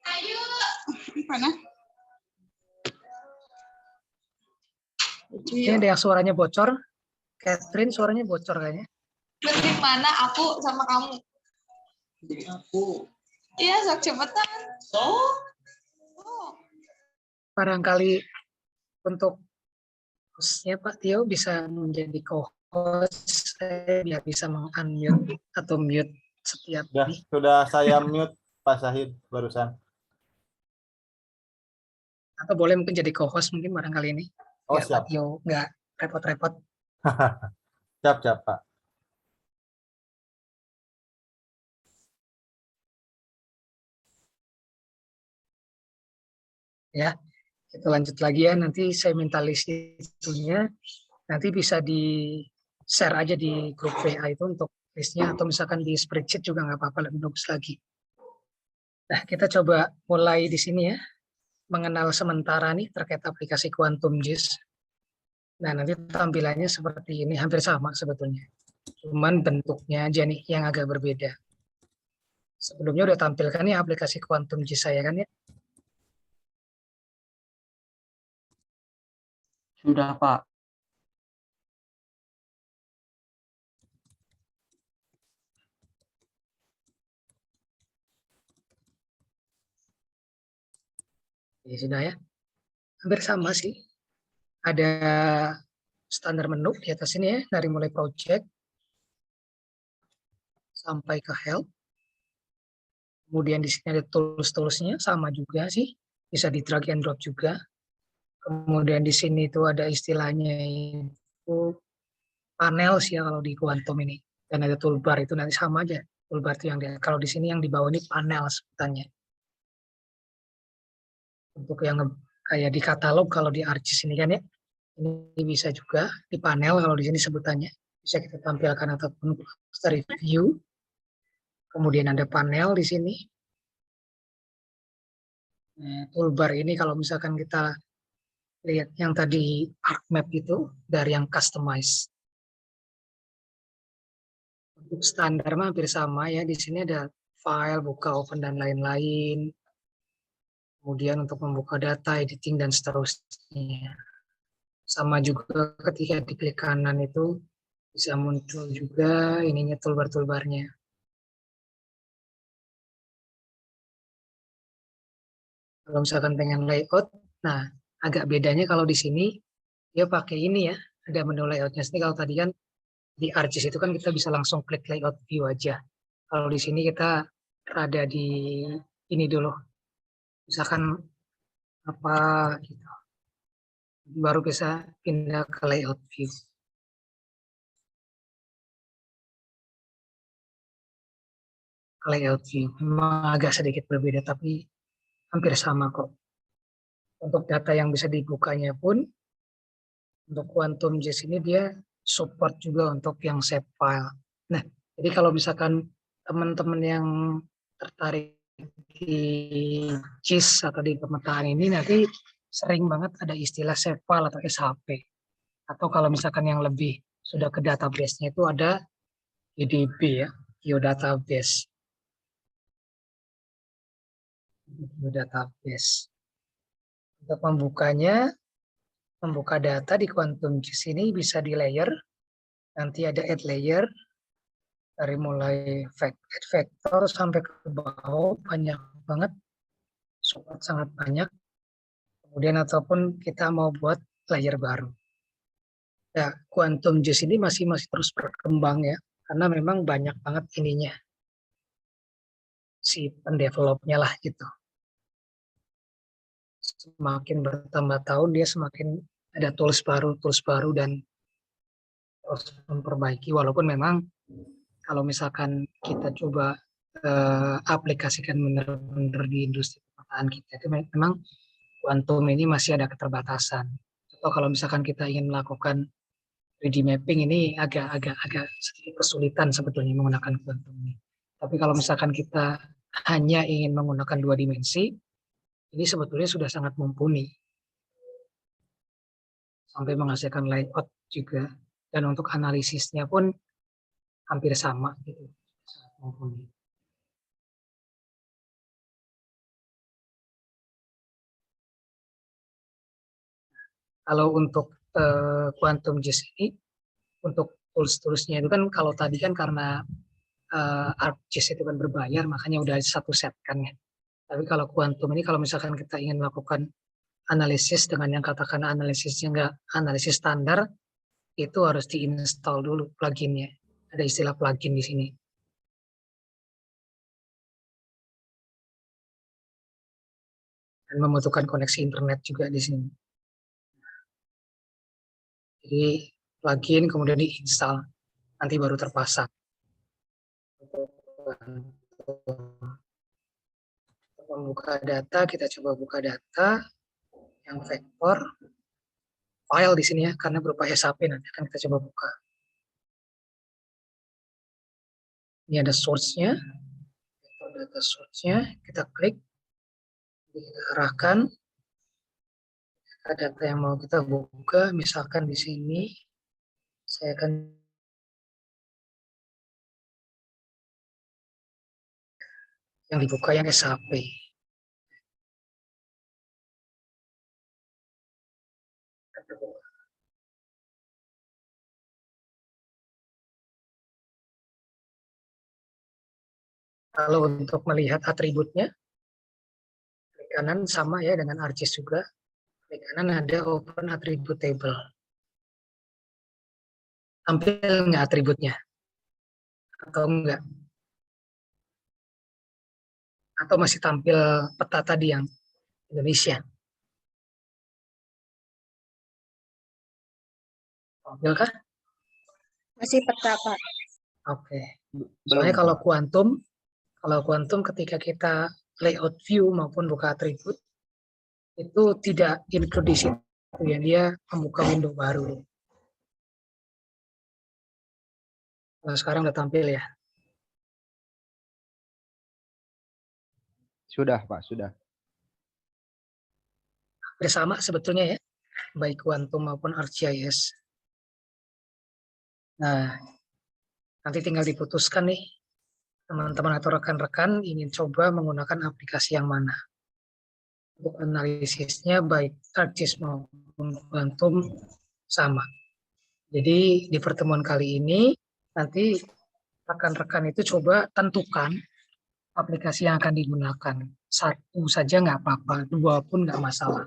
Ayo. Mana? Ini ada yang suaranya bocor. Catherine suaranya bocor kayaknya. Penting mana aku sama kamu? Jadi aku. Iya, sok cepetan. Barangkali untuk hostnya Pak Tio bisa menjadi co-host, saya biar bisa meng-unmute atau mute setiap ini. Sudah saya mute Pak Syahid barusan. Atau boleh mungkin jadi co-host mungkin barangkali ini. Oh, Biar siap. Pak Tio nggak repot-repot. Siap, Pak. Ya, Kita lanjut lagi ya, nanti saya minta list itunya, nanti bisa di share aja di grup WA itu untuk listnya, atau misalkan di spreadsheet juga nggak apa-apa, lebih bagus lagi. Nah, kita coba mulai di sini ya, mengenal sementara nih terkait aplikasi Quantum JIS. Nah, nanti tampilannya seperti ini, hampir sama sebetulnya. Cuman bentuknya aja nih yang agak berbeda. Sebelumnya udah tampilkan nih aplikasi Quantum JIS saya kan ya. Sudah, Pak. Ya sudah ya. Hampir sama sih. Ada standar menu di atas ini ya, dari mulai project sampai ke help. Kemudian di sini ada tools-toolsnya, sama juga sih. Bisa di drag and drop juga. Kemudian di sini itu ada istilahnya itu panel sih ya kalau di Quantum ini. Dan ada toolbar itu nanti sama aja. Toolbar itu yang kalau di sini yang di bawah ini panel sebutannya. Untuk yang kayak di katalog kalau di ArcGIS ini kan ya. Ini bisa juga di panel kalau di sini sebutannya. Bisa kita tampilkan ataupun dari view. Kemudian ada panel di sini. Nah, toolbar ini kalau misalkan kita lihat yang tadi ArcMap itu dari yang customize. Untuk standar hampir sama ya. Di sini ada file, buka, open, dan lain-lain. Kemudian untuk membuka data, editing, dan seterusnya. Sama juga ketika diklik kanan itu bisa muncul juga ininya toolbar-toolbarnya. Kalau misalkan pengen layout, nah agak bedanya kalau di sini dia pakai ini ya, ada menu layoutnya. Sini kalau tadi kan di ArcGIS itu kan kita bisa langsung klik layout view aja. Kalau di sini kita rada di ini dulu, misalkan apa gitu, baru bisa pindah ke layout view. Layout view memang agak sedikit berbeda tapi hampir sama kok. Untuk data yang bisa dibukanya pun untuk Quantum JIS ini dia support juga untuk yang save file. Nah, jadi kalau misalkan teman-teman yang tertarik di JIS atau di pemetaan ini nanti sering banget ada istilah save file atau SHP. Atau kalau misalkan yang lebih sudah ke database-nya itu ada GDB ya, Geodatabase. Database. Untuk membukanya, membuka data di Quantum JIS ini bisa di layer. Nanti ada add layer. Dari mulai add vector sampai ke bawah, banyak banget. Support sangat banyak. Kemudian ataupun kita mau buat layer baru. Ya, Quantum JIS ini masih terus berkembang ya. Karena memang banyak banget ininya. Si pendevelopnya lah gitu. Semakin bertambah tahun dia semakin ada tools baru dan terus memperbaiki, walaupun memang kalau misalkan kita coba aplikasikan benar-benar di industri pemetaan kita itu memang Quantum ini masih ada keterbatasan. Atau kalau misalkan kita ingin melakukan 3D mapping ini agak sedikit kesulitan sebetulnya menggunakan Quantum ini. Tapi kalau misalkan kita hanya ingin menggunakan 2 dimensi, ini sebetulnya sudah sangat mumpuni. Sampai menghasilkan layout juga. Dan untuk analisisnya pun hampir sama. Gitu. Sangat mumpuni. Kalau untuk Quantum JIS ini, untuk tools-toolsnya itu kan kalau tadi kan karena ArcGIS itu kan berbayar, makanya udah satu set kan ya. Tapi kalau Quantum ini kalau misalkan kita ingin melakukan analisis dengan yang katakan analisisnya enggak analisis standar, itu harus diinstal dulu pluginnya. Ada istilah plugin di sini. Dan membutuhkan koneksi internet juga di sini. Jadi plugin kemudian diinstal, nanti baru terpasang. Untuk membuka data, kita coba buka data. yang vektor file di sini ya, karena berupa SAP nanti akan kita coba buka. Ini ada source-nya, data source-nya, kita klik, kita arahkan, ada data yang mau kita buka, misalkan di sini, saya akan yang dibuka yang SAP. Kalau untuk melihat atributnya, klik kanan sama ya dengan ArcGIS juga. Klik kanan ada Open Attribute Table. Tampil nggak atributnya? Atau enggak? Atau masih tampil peta tadi yang Indonesia? Tampilkah? Masih peta, Pak. Oke. Soalnya kalau kuantum ketika kita layout view maupun buka atribut itu tidak include di situ ya, dia membuka window baru. Nah, sekarang udah tampil ya. Sudah, Pak, sudah. Hampir sama sebetulnya ya, baik kuantum maupun ArcGIS. Nah, nanti tinggal diputuskan nih, teman-teman atau rekan-rekan ingin coba menggunakan aplikasi yang mana. Untuk analisisnya baik ArcGIS maupun kuantum sama. Jadi di pertemuan kali ini nanti rekan-rekan itu coba tentukan aplikasi yang akan digunakan. Satu saja nggak apa-apa, dua pun nggak masalah.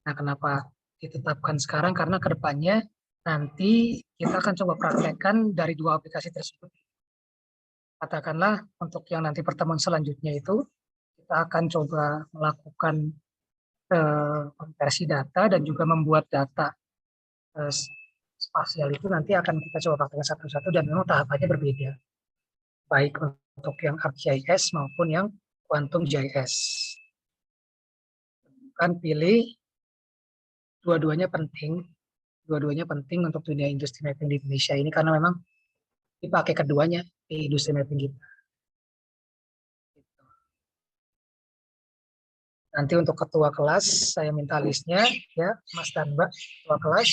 Nah, kenapa ditetapkan sekarang? Karena kedepannya nanti kita akan coba praktekkan dari dua aplikasi tersebut. Katakanlah untuk yang nanti pertemuan selanjutnya itu kita akan coba melakukan konversi data dan juga membuat data spasial itu nanti akan kita coba praktekkan satu-satu dan memang tahapannya berbeda. Baik untuk yang ArcGIS maupun yang Quantum GIS. Kan pilih dua-duanya penting untuk dunia industri mapping di Indonesia ini karena memang dipakai keduanya di industri mapping kita. Nanti untuk ketua kelas saya minta listnya ya, Mas dan Mbak ketua kelas.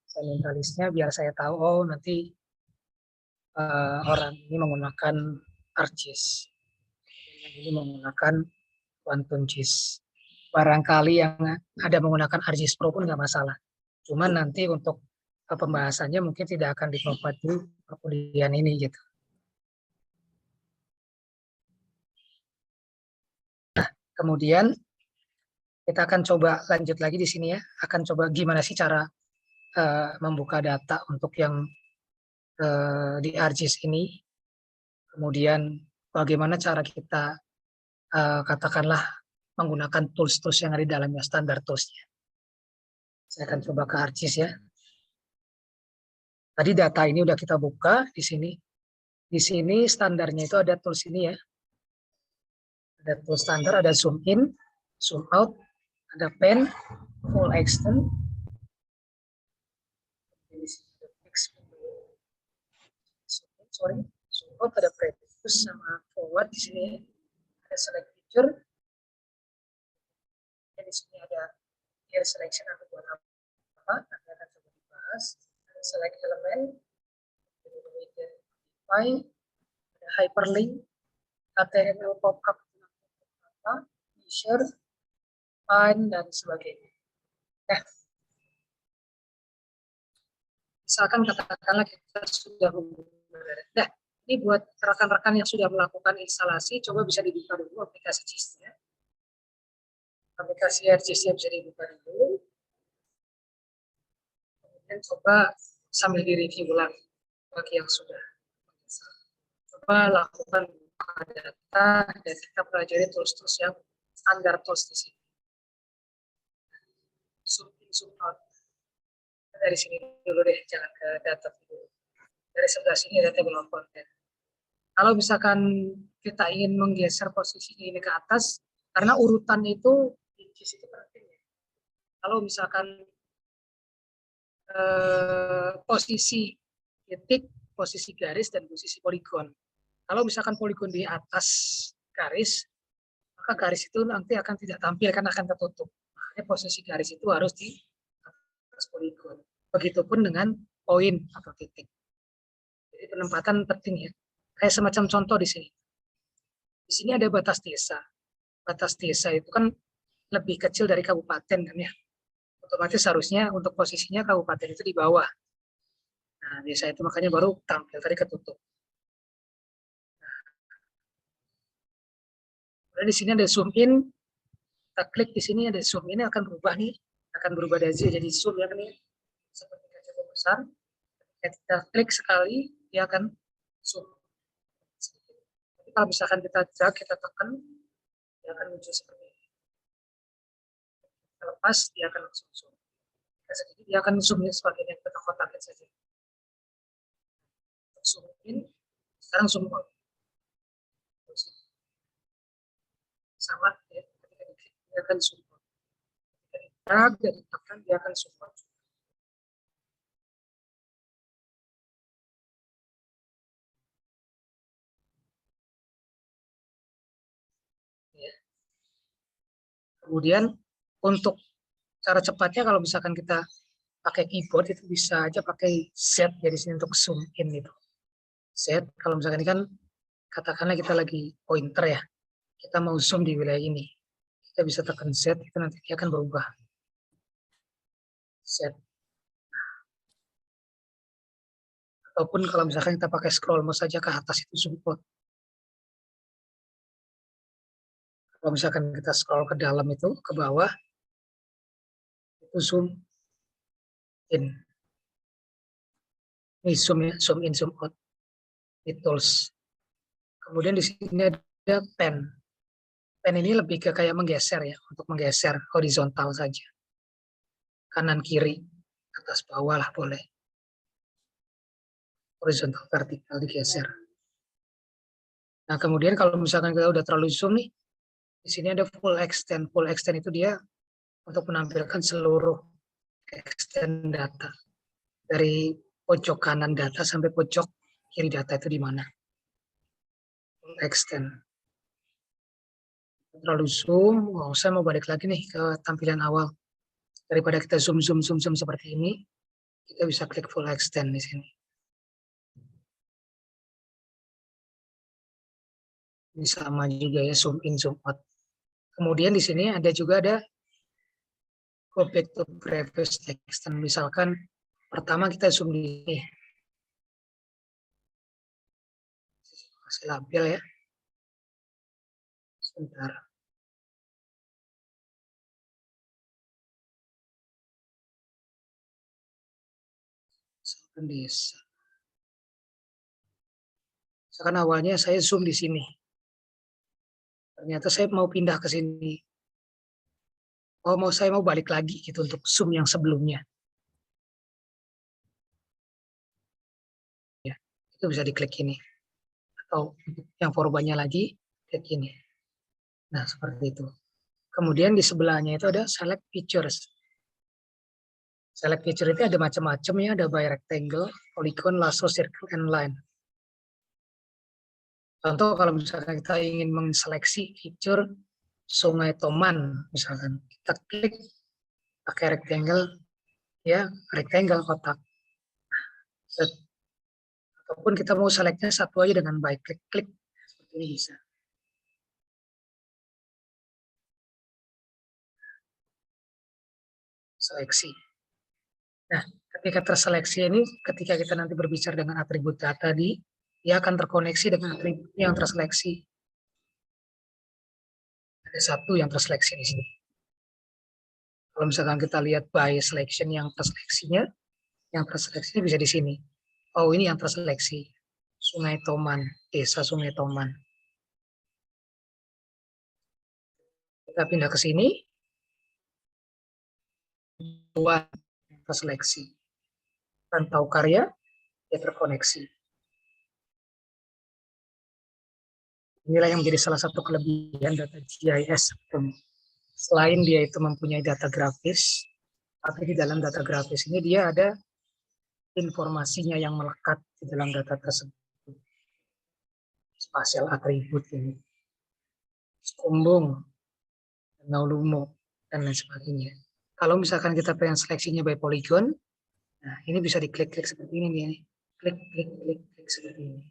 Saya minta listnya biar saya tahu oh nanti orang ini menggunakan ArcGIS, yang ini menggunakan Quantum GIS. Barangkali yang ada menggunakan ArcGIS Pro pun nggak masalah. Cuman nanti untuk pembahasannya mungkin tidak akan dimuat di perkuliahan ini gitu. Nah, kemudian kita akan coba lanjut lagi di sini ya. Akan coba gimana sih cara membuka data untuk yang di ArcGIS ini. Kemudian bagaimana cara kita katakanlah menggunakan tools-tools yang ada di dalamnya, standar tools-nya. Saya akan coba ke ArcGIS ya. Tadi data ini udah kita buka di sini. Di sini standarnya itu ada tools ini ya. Ada tools standar, ada zoom in, zoom out, ada pen, full extent. Zoom out ada previous sama forward di sini ya. Ada select feature. Dan di sini ada gear selection atau buat apa? Nanti akan coba dibahas. Ada select element, ada hyperlink, HTML pop-up, feature, find dan sebagainya. Nah, misalkan katakanlah kita sudah nah, ini buat rekan-rekan yang sudah melakukan instalasi, coba bisa dibuka dulu aplikasi GIS-nya. Aplikasi ArcGIS-nya bisa dibuka dulu. Kemudian coba sambil direview ulang bagi yang sudah. Coba lakukan buka data dan kita pelajari tools-tools yang standar tools di sini. Zoom in, zoom out. Dari sini dulu deh, jangan ke data dulu. Dari sebelah sini ada table of content. Kalau misalkan kita ingin menggeser posisi ini ke atas, karena urutan itu di GIS itu penting ya. Kalau misalkan posisi titik, posisi garis, dan posisi poligon. Kalau misalkan poligon di atas garis, maka garis itu nanti akan tidak tampil, kan akan tertutup. Makanya posisi garis itu harus di atas poligon. Begitupun dengan poin atau titik. Jadi penempatan penting ya. Kayak semacam contoh di sini. Di sini ada batas desa. Batas desa itu kan lebih kecil dari kabupaten kan ya. Otomatis harusnya untuk posisinya kabupaten itu di bawah. Nah, desa itu makanya baru tampil tadi ketutup. Nah, di sini ada zoom in. Kita klik di sini ada zoom in, akan berubah nih, akan berubah dari jadi zoom ya kan nih. Seperti kaca besar. Ketika kita klik sekali, dia akan zoom. Tapi kalau misalkan kita drag, kita tekan, dia akan muncul seperti ini. Kita lepas, dia akan langsung zoom. Dia akan zoom ya sebagian yang kita kotakin saja. Zoom in, sekarang zoom out. Sama ya, ketika diklik dia akan zoom out. Ketika di-drag dan ditekan dia akan zoom out. Ya. Kemudian untuk cara cepatnya kalau misalkan kita pakai keyboard itu bisa aja pakai Z ya di sini untuk zoom in itu. Z kalau misalkan ini kan katakanlah kita lagi pointer ya. Kita mau zoom di wilayah ini. Kita bisa tekan Z, itu nanti dia akan berubah. Z. Ataupun kalau misalkan kita pakai scroll mouse saja ke atas itu zoom out. Kalau misalkan kita scroll ke dalam itu, ke bawah, itu zoom in. Ini zoom ya, zoom in, zoom out. Di tools. Kemudian di sini ada pen. Pen ini lebih ke kayak menggeser ya, untuk menggeser horizontal saja. Kanan kiri, atas bawah lah boleh. Horizontal vertikal digeser. Nah, kemudian kalau misalkan kita udah terlalu zoom nih, di sini ada full extend. Full extend itu dia untuk menampilkan seluruh extend data. Dari pojok kanan data sampai pojok kiri data itu di mana. Full extend. Terlalu zoom, saya mau balik lagi nih ke tampilan awal. Daripada kita zoom seperti ini, kita bisa klik full extend di sini. Ini sama juga ya, zoom in, zoom out. Kemudian di sini ada juga ada go back to previous text. Misalkan pertama kita zoom di sini. Kasih label ya. Sebentar. Desa. Misalkan awalnya saya zoom di sini. Ternyata saya mau pindah ke sini. Saya mau balik lagi gitu untuk zoom yang sebelumnya. Ya, itu bisa diklik ini. Atau yang forwardnya lagi, klik ini. Nah, seperti itu. Kemudian di sebelahnya itu ada select features. Select feature itu ada macam-macam ya, ada by rectangle, polygon, lasso, circle, and line. Contoh kalau misalkan kita ingin menseleksi feature Sungai Toman, misalkan kita klik pakai rectangle, ya rectangle kotak. Ataupun kita mau selectnya satu aja dengan by klik seperti ini bisa. Seleksi. Nah, ketika terseleksi ini, ketika kita nanti berbicara dengan atribut data tadi, dia akan terkoneksi dengan atribut yang terseleksi. Ada satu yang terseleksi di sini. Kalau misalkan kita lihat by selection yang terseleksinya bisa di sini. Oh, ini yang terseleksi. Sungai Toman, Desa Sungai Toman. Kita pindah ke sini. Buat terseleksi. Pantau karya, dia terkoneksi. Inilah yang menjadi salah satu kelebihan data GIS. Selain dia itu mempunyai data grafis, Tapi di dalam data grafis ini dia ada informasinya yang melekat di dalam data tersebut. Spasial atribut ini, skumbung, naulumo, dan lain sebagainya. Kalau misalkan kita pengen seleksinya by polygon, nah ini bisa diklik-klik seperti ini nih. Klik, klik, klik, klik seperti ini.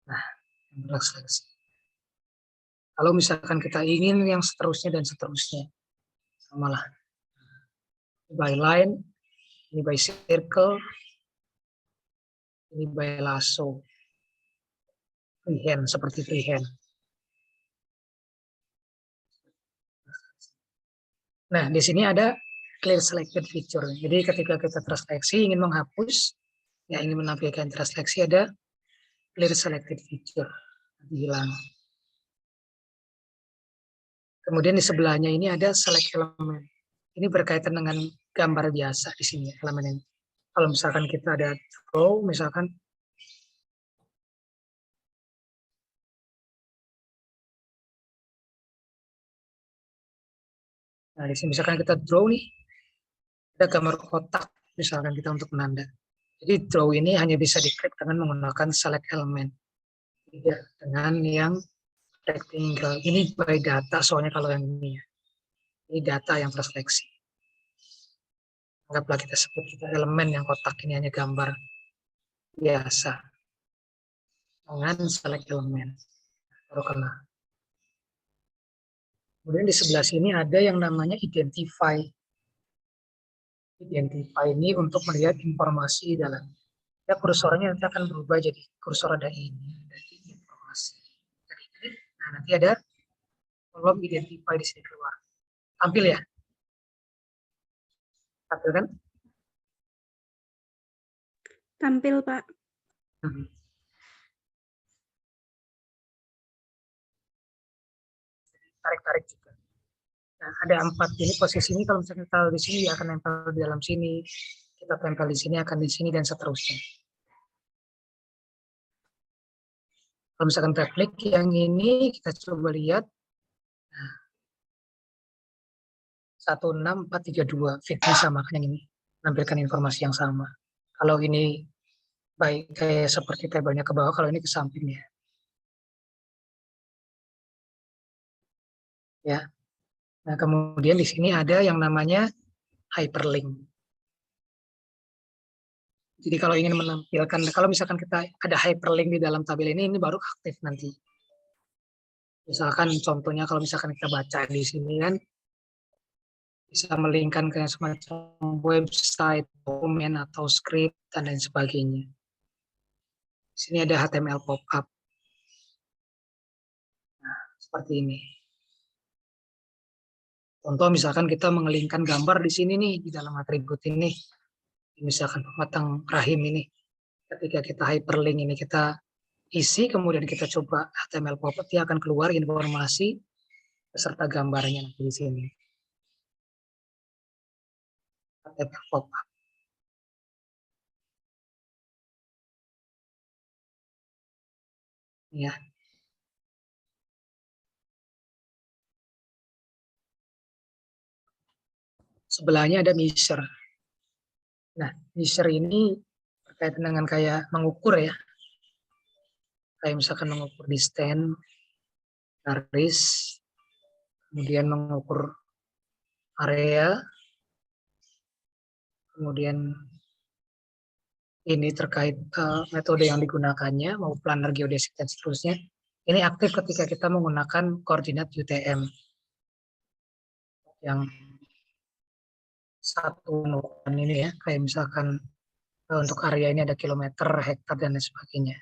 Nah, yang seleksi. Kalau misalkan kita ingin yang seterusnya dan seterusnya, samalah. By line, ini by circle, ini by lasso, freehand, seperti freehand. Nah, di sini ada clear selected feature. Jadi ketika kita terseleksi ingin menghapus, ya ingin menampilkan terseleksi, ada clear selected feature, hilang. Kemudian di sebelahnya ini ada select element. Ini berkaitan dengan gambar biasa di sini elemen ini. Kalau misalkan kita ada draw, misalkan nah di sini misalkan kita draw nih, ada gambar kotak misalkan kita untuk menanda. Jadi draw ini hanya bisa diklik dengan menggunakan select element, tidak dengan yang rectangle. Ini by data soalnya kalau yang ini ya. Ini data yang terseleksi. Anggaplah kita sebut kita elemen yang kotak ini hanya gambar biasa dengan select element. Baru kena. Kemudian di sebelah sini ada yang namanya identify. Identify ini untuk melihat informasi dalam. Ya kursornya nanti akan berubah jadi kursor ada ini, ada informasi. Nah nanti ada kolom identify di sini keluar. Tampil ya? Tampil kan? Tampil, Pak. Tarik-tarik juga. Nah, ada 4 ini posisi ini kalau misalnya kita di sini akan nempel di dalam sini, kita tempel di sini akan di sini dan seterusnya. Kalau misalkan kita klik yang ini, kita coba lihat. Nah, 16432 fitnya sama kan yang ini, menampilkan informasi yang sama. Kalau ini baik kayak seperti tabelnya ke bawah, kalau ini ke samping ya. Ya. Nah, kemudian di sini ada yang namanya hyperlink. Jadi kalau ingin menampilkan, kalau misalkan kita ada hyperlink di dalam tabel ini baru aktif nanti. Misalkan contohnya kalau misalkan kita baca di sini kan, bisa melinkkan ke semacam website, dokumen, atau script, dan lain sebagainya. Di sini ada HTML pop-up. Nah, seperti ini. Contoh misalkan kita mengelingkan gambar di sini nih, di dalam atribut ini. Misalkan pematang rahim ini. Ketika kita hyperlink ini kita isi, kemudian kita coba HTML pop-up, dia akan keluar informasi beserta gambarnya nanti di sini. HTML pop-up. Ya. Sebelahnya ada measure. Nah, measure ini berkaitan dengan kayak mengukur ya. Kayak misalkan mengukur distance, garis, kemudian mengukur area, kemudian ini terkait metode yang digunakannya, mau planar geodesik dan seterusnya. Ini aktif ketika kita menggunakan koordinat UTM. Yang satu nukulan ini ya, kayak misalkan untuk area ini ada kilometer, hektar, dan lain sebagainya.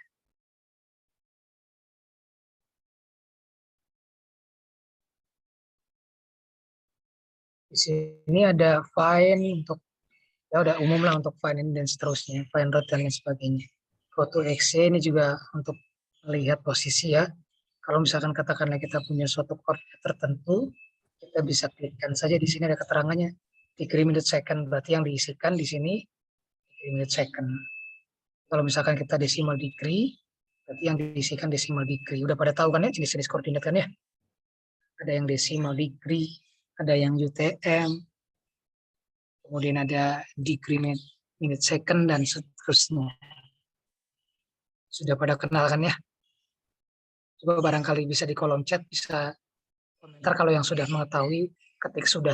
Di sini ada find untuk, ya udah umum lah untuk find ini dan seterusnya, find route dan lain sebagainya. Go to XY ini juga untuk melihat posisi ya. Kalau misalkan katakanlah kita punya suatu koordinat tertentu, kita bisa klikkan saja di sini ada keterangannya degree minute second, berarti yang diisikan di sini degree minute second. Kalau misalkan kita decimal degree, berarti yang diisikan decimal degree. Udah pada tahu kan ya jenis-jenis koordinat kan ya? Ada yang decimal degree, ada yang UTM, kemudian ada degree minute second, dan seterusnya. Sudah pada kenal kan ya? Coba barangkali bisa di kolom chat, bisa komentar kalau yang sudah mengetahui, ketik sudah.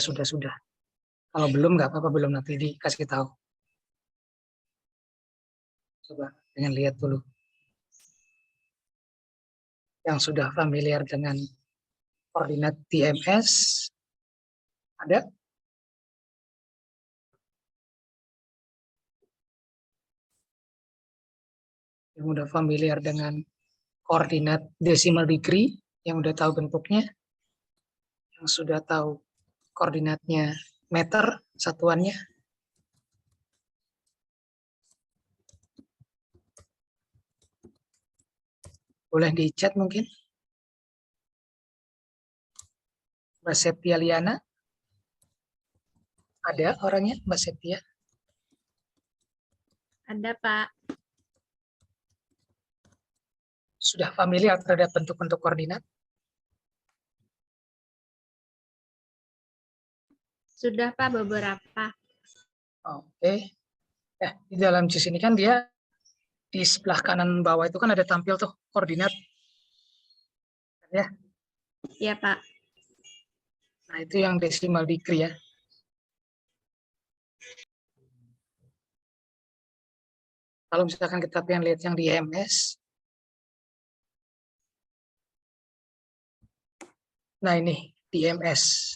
Kalau belum nggak apa-apa, belum nanti dikasih tahu. Coba pengen lihat dulu. Yang sudah familiar dengan koordinat TMS, ada? Yang udah familiar dengan koordinat decimal degree, yang udah tahu bentuknya, yang sudah tahu koordinatnya meter satuannya. Boleh di chat mungkin. Mbak Septia Liana. Ada orangnya, Mbak Septia? Ada, Pak. Sudah familiar terhadap bentuk-bentuk koordinat? Sudah, Pak, beberapa. Oke. Ya, di dalam JIS ini kan dia di sebelah kanan bawah itu kan ada tampil tuh koordinat. Ya. Iya, Pak. Nah, itu yang decimal degree ya. Kalau misalkan kita pengen lihat yang di MS, nah ini di MS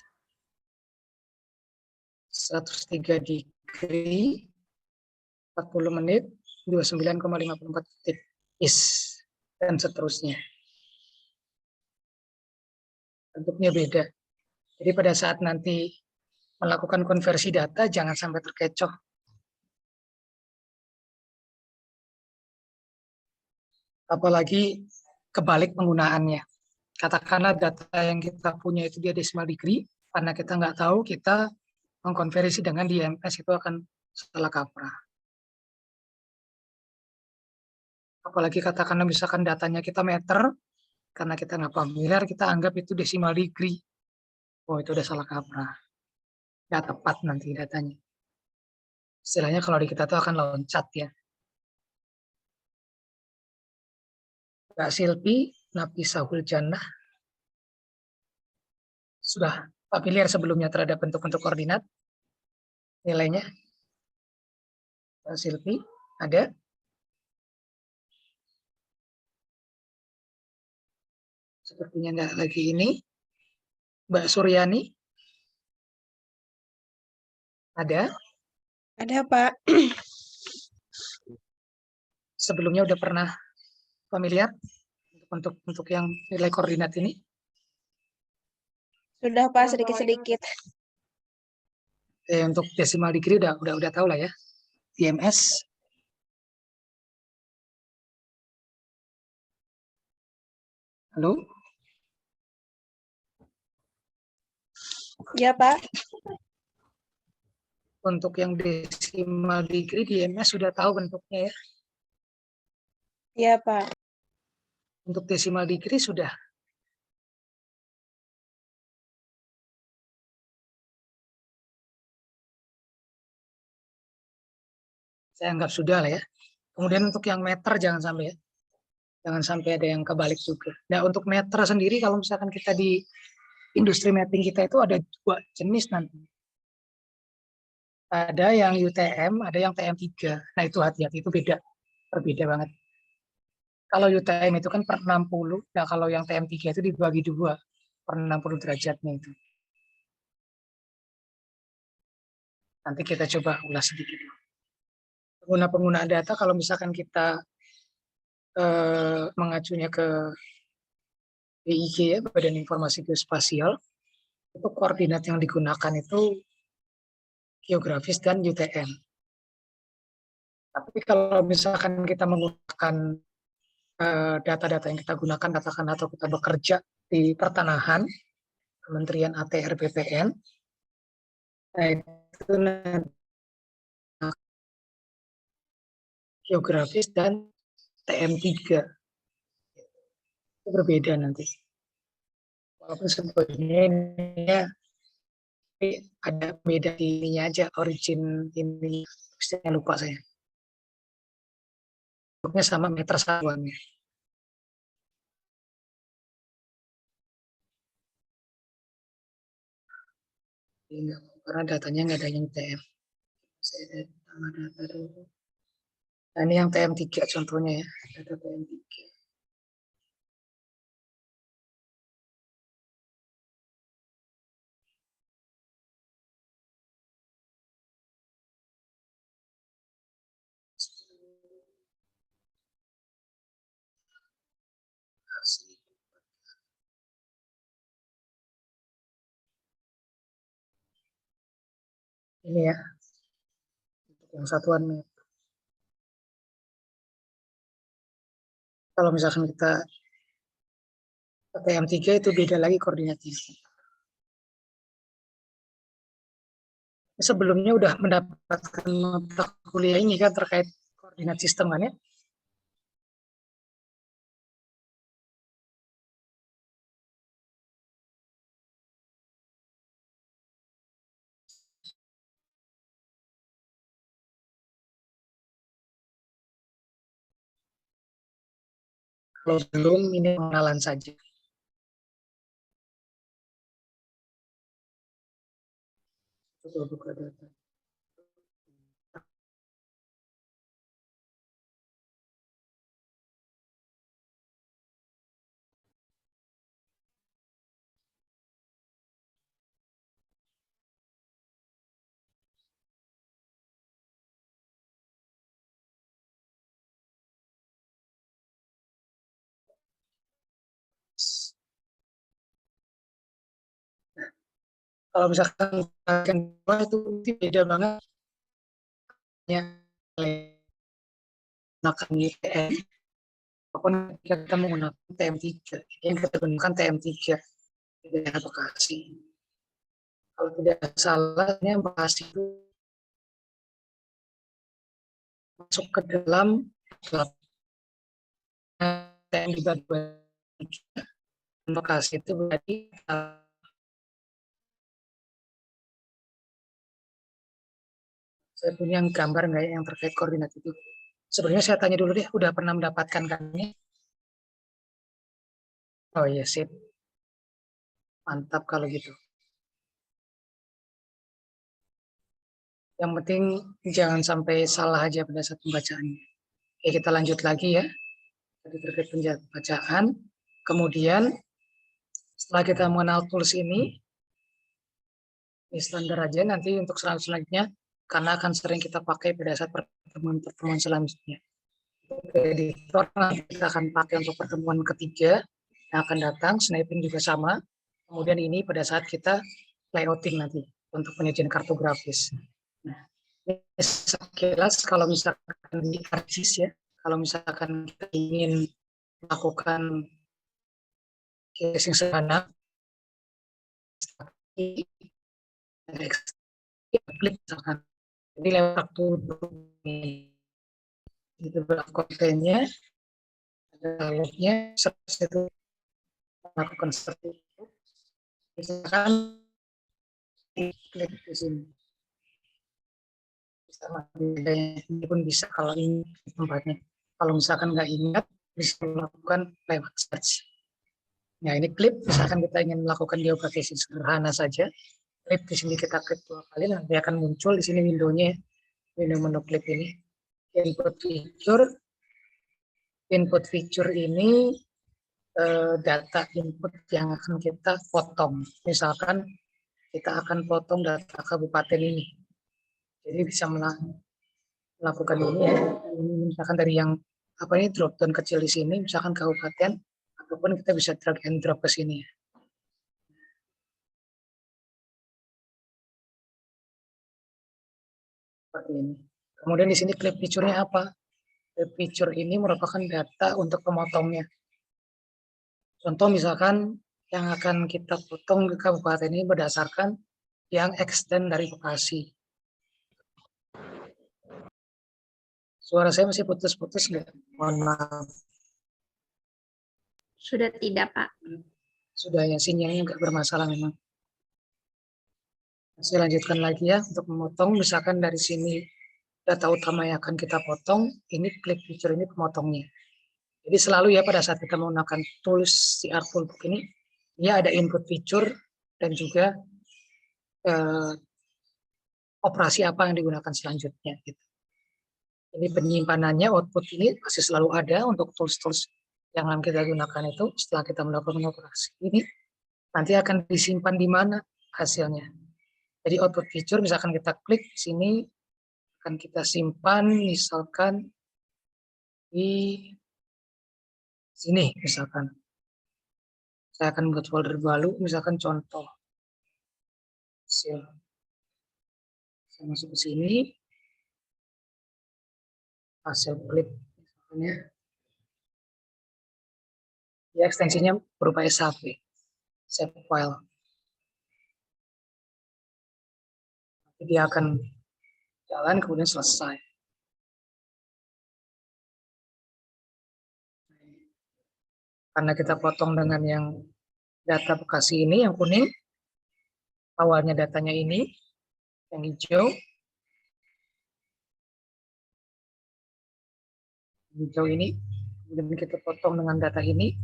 103 degree 40 menit 29,54 detik is dan seterusnya. Bentuknya beda. Jadi pada saat nanti melakukan konversi data jangan sampai terkecoh. Apalagi kebalik penggunaannya. Katakanlah data yang kita punya itu dia decimal degree, karena kita nggak tahu, kita mengkonversi dengan di MS itu akan salah kaprah. Apalagi katakanlah misalkan datanya kita meter, karena kita nggak familiar, kita anggap itu decimal degree. Oh, itu udah salah kaprah. Nggak tepat nanti datanya. Istilahnya kalau di kita itu akan loncat ya. Mbak Silpi, Nafisa Huljannah, sudah familiar sebelumnya terhadap bentuk-bentuk koordinat? Nilainya? Mbak Silpi, ada? Sepertinya enggak lagi ini. Mbak Suryani? Ada? Ada, Pak. Sebelumnya udah pernah familiar untuk yang nilai koordinat ini? Sudah, Pak, sedikit-sedikit. Untuk decimal degree udah tahu lah ya. IMS. Halo? Ya, Pak. Untuk yang decimal degree di IMS sudah tahu bentuknya ya. Ya, Pak. Untuk decimal degree sudah. Saya anggap sudah lah ya. Kemudian untuk yang meter jangan sampai ya. Jangan sampai ada yang kebalik juga. Nah, untuk meter sendiri kalau misalkan kita di industri mapping kita itu ada dua jenis nanti. Ada yang UTM, ada yang TM3. Nah, itu hati-hati, itu beda. Berbeda banget. Kalau UTM itu kan per 60, nah kalau yang TM3 itu dibagi dua, per 60 derajatnya itu. Nanti kita coba ulas sedikit. Penggunaan data, kalau misalkan kita mengacunya ke BIG ya, Badan Informasi Geospasial, itu koordinat yang digunakan itu geografis dan UTM. Tapi kalau misalkan kita menggunakan data-data yang kita gunakan, katakan atau kita bekerja di pertanahan, Kementerian ATR BPN, nah itu geografis dan TM3. Itu berbeda nanti. Walaupun sebetulnya ini ada beda di ininya aja, origin ini, istilahnya lupa saya. Bentuknya sama meter satuannya. Enggak, karena datanya nggak ada yang TM. Saya tambah data dulu. Nah, ini yang TM3 contohnya ya, data TM3. Ini ya, untuk yang satuan meter. Kalau misalkan kita TM3 itu beda lagi koordinatnya. Sebelumnya udah mendapatkan mata kuliah ini kan terkait koordinat sistem kan ya? Kalau belum, ini pengenalan saja. Coba buka data. Kalau misalkan bagian bawah itu beda banget ya, menggunakan ITN maupun kita menggunakan TM3. Yang kita gunakan TM3 di daerah Bekasi. Kalau tidak salah, ini Bekasi itu masuk ke dalam TM dibagi Bekasi itu berarti saya punya gambar nggak ya yang terkait koordinat itu. Sebenarnya saya tanya dulu deh, udah pernah mendapatkan kan ini? Oh iya, sip. Mantap kalau gitu. Yang penting jangan sampai salah aja pada saat pembacaannya. Oke, kita lanjut lagi ya. Tadi terkait pembacaan. Kemudian setelah kita mengenal tools ini standar aja nanti untuk selanjutnya karena akan sering kita pakai pada saat pertemuan selanjutnya. Editor nanti kita akan pakai untuk pertemuan ketiga yang akan datang, sniping juga sama. Kemudian ini pada saat kita layouting nanti untuk penyajian kartografis. Nah, ini sekilas kalau misalkan di ArcGIS ya, kalau misalkan kita ingin melakukan casing sederhana, klik misalkan, jadi lewat waktu itu berapa kontennya, ada linknya, itu melakukan seperti itu. Misalkan klik di sini. Ini pun bisa kalau ini tempatnya. Kalau misalkan nggak ingat, bisa melakukan lewat search. Nah ini klip, misalkan kita ingin melakukan geocaching sederhana saja, klip di sini kita klik 2 kali, nanti akan muncul di sini window-nya, window menu klip ini. Input feature ini data input yang akan kita potong. Misalkan kita akan potong data kabupaten ini. Jadi bisa melakukan ini ya. Ini misalkan dari yang apa ini drop down kecil di sini, misalkan kabupaten, ataupun kita bisa drag and drop ke sini. Seperti ini. Kemudian di sini clip feature-nya apa? Clip feature ini merupakan data untuk pemotongnya. Contoh misalkan yang akan kita potong di kabupaten ini berdasarkan yang extend dari Bekasi. Suara saya masih putus-putus nggak? Mohon maaf. Sudah tidak, Pak. Sudah ya, sinyalnya nggak bermasalah memang. Saya lanjutkan lagi ya untuk memotong. Misalkan dari sini data utama yang akan kita potong, ini klik feature ini pemotongnya. Jadi selalu ya pada saat kita menggunakan tools CR Toolbook ini, ya ada input feature dan juga operasi apa yang digunakan selanjutnya. Gitu. Ini penyimpanannya, output ini masih selalu ada untuk tools-tools yang akan kita gunakan itu setelah kita melakukan operasi ini nanti akan disimpan di mana hasilnya. Jadi output feature misalkan kita klik di sini akan kita simpan misalkan di sini misalkan. Saya akan buat folder baru misalkan contoh hasil. Saya masuk ke sini hasil klip misalnya. Ya ekstensinya berupa SHP, save file. Dia akan jalan kemudian selesai. Karena kita potong dengan yang data Bekasi ini, yang kuning, awalnya datanya ini, yang hijau ini, kemudian kita potong dengan data ini,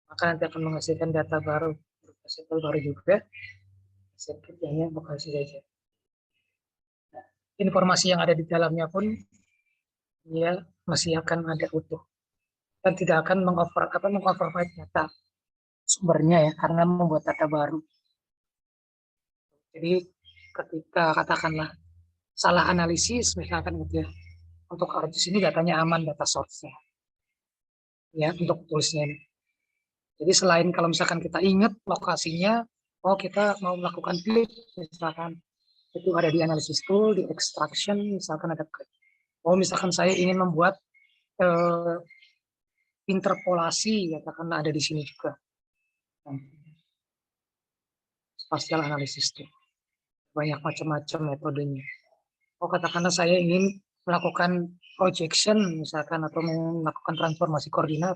maka nanti akan menghasilkan data baru, sampel baru juga, hanya Bekasi saja. Nah, informasi yang ada di dalamnya pun, ya masih akan ada utuh. Dan tidak akan mengoverwrite data sumbernya ya, karena membuat data baru. Jadi ketika katakanlah salah analisis misalkan gitu ya, untuk ArcGIS ini datanya aman, data source-nya. Ya, untuk tulisnya ini. Jadi selain kalau misalkan kita ingat lokasinya, oh kita mau melakukan klik, misalkan itu ada di analysis tool, di extraction, misalkan ada klik. Oh misalkan saya ingin membuat interpolasi, katakanlah ada di sini juga. Spatial analysis itu banyak macam-macam metodenya. Oh katakanlah saya ingin melakukan projection misalkan atau melakukan transformasi koordinat,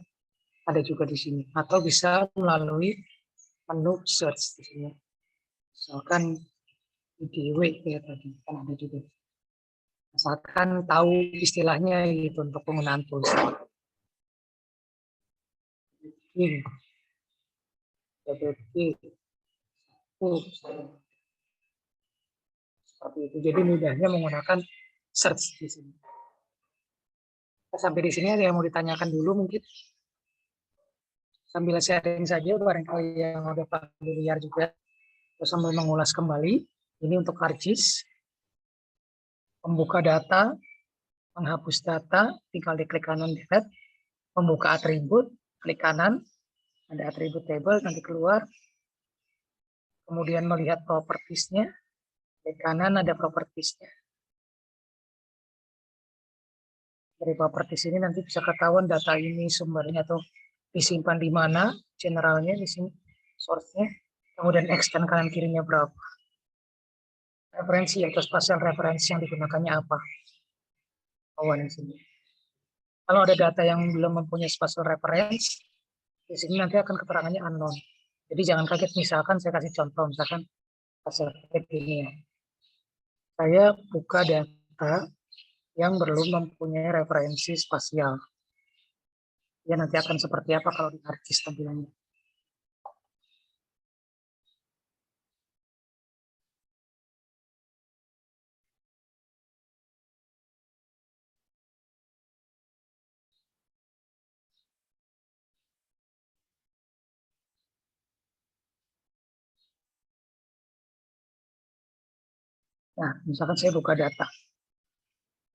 ada juga di sini. Atau bisa melalui menu search di sini. Misalkan IDW ya tadi kan ada juga. Misalkan tahu istilahnya gitu untuk penggunaan tools. Ini. Seperti itu. Jadi mudahnya menggunakan search di sini. Sampai di sini ada yang mau ditanyakan dulu mungkin. Sambil sharing saja barangkali yang udah familiar juga. Terus sambil mengulas kembali. Ini untuk ArcGIS. Membuka data, menghapus data, tinggal diklik kanan delete. Membuka atribut, klik kanan. Ada atribut table, nanti keluar. Kemudian melihat propertiesnya. Klik kanan ada propertiesnya. Dari properties ini nanti bisa ketahuan data ini sumbernya atau disimpan di mana, generalnya di sini, source-nya. Kemudian extend kanan kirinya berapa. Referensi atau spatial referensi yang digunakannya apa. Kawan di sini. Kalau ada data yang belum mempunyai spatial reference, di sini nanti akan keterangannya unknown. Jadi jangan kaget misalkan saya kasih contoh misalkan hasil ini ya. Saya buka data yang belum mempunyai referensi spasial. Ya nanti akan seperti apa kalau di ArcGIS tampilannya. Nah, misalkan saya buka data.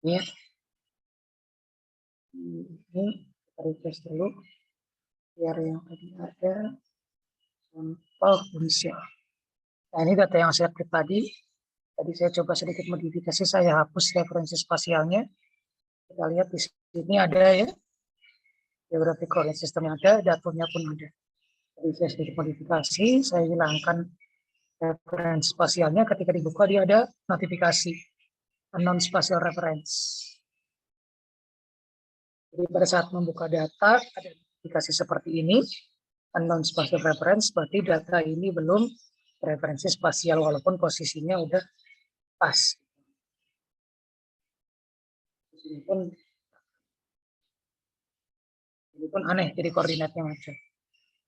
Ini, kita refresh dulu. Biar yang tadi ada contoh Indonesia. Nah, ini data yang saya klik tadi. Tadi saya coba sedikit modifikasi, saya hapus referensi spasialnya. Kita lihat di sini ada ya. Geographic coordinate system yang ada, datumnya pun ada. Jadi saya sedikit modifikasi, saya hilangkan referensi spasialnya, ketika dibuka dia ada notifikasi unknown spatial reference. Jadi pada saat membuka data ada notifikasi seperti ini, unknown spatial reference, berarti data ini belum referensi spasial walaupun posisinya udah pas. Ini pun aneh jadi koordinatnya macam.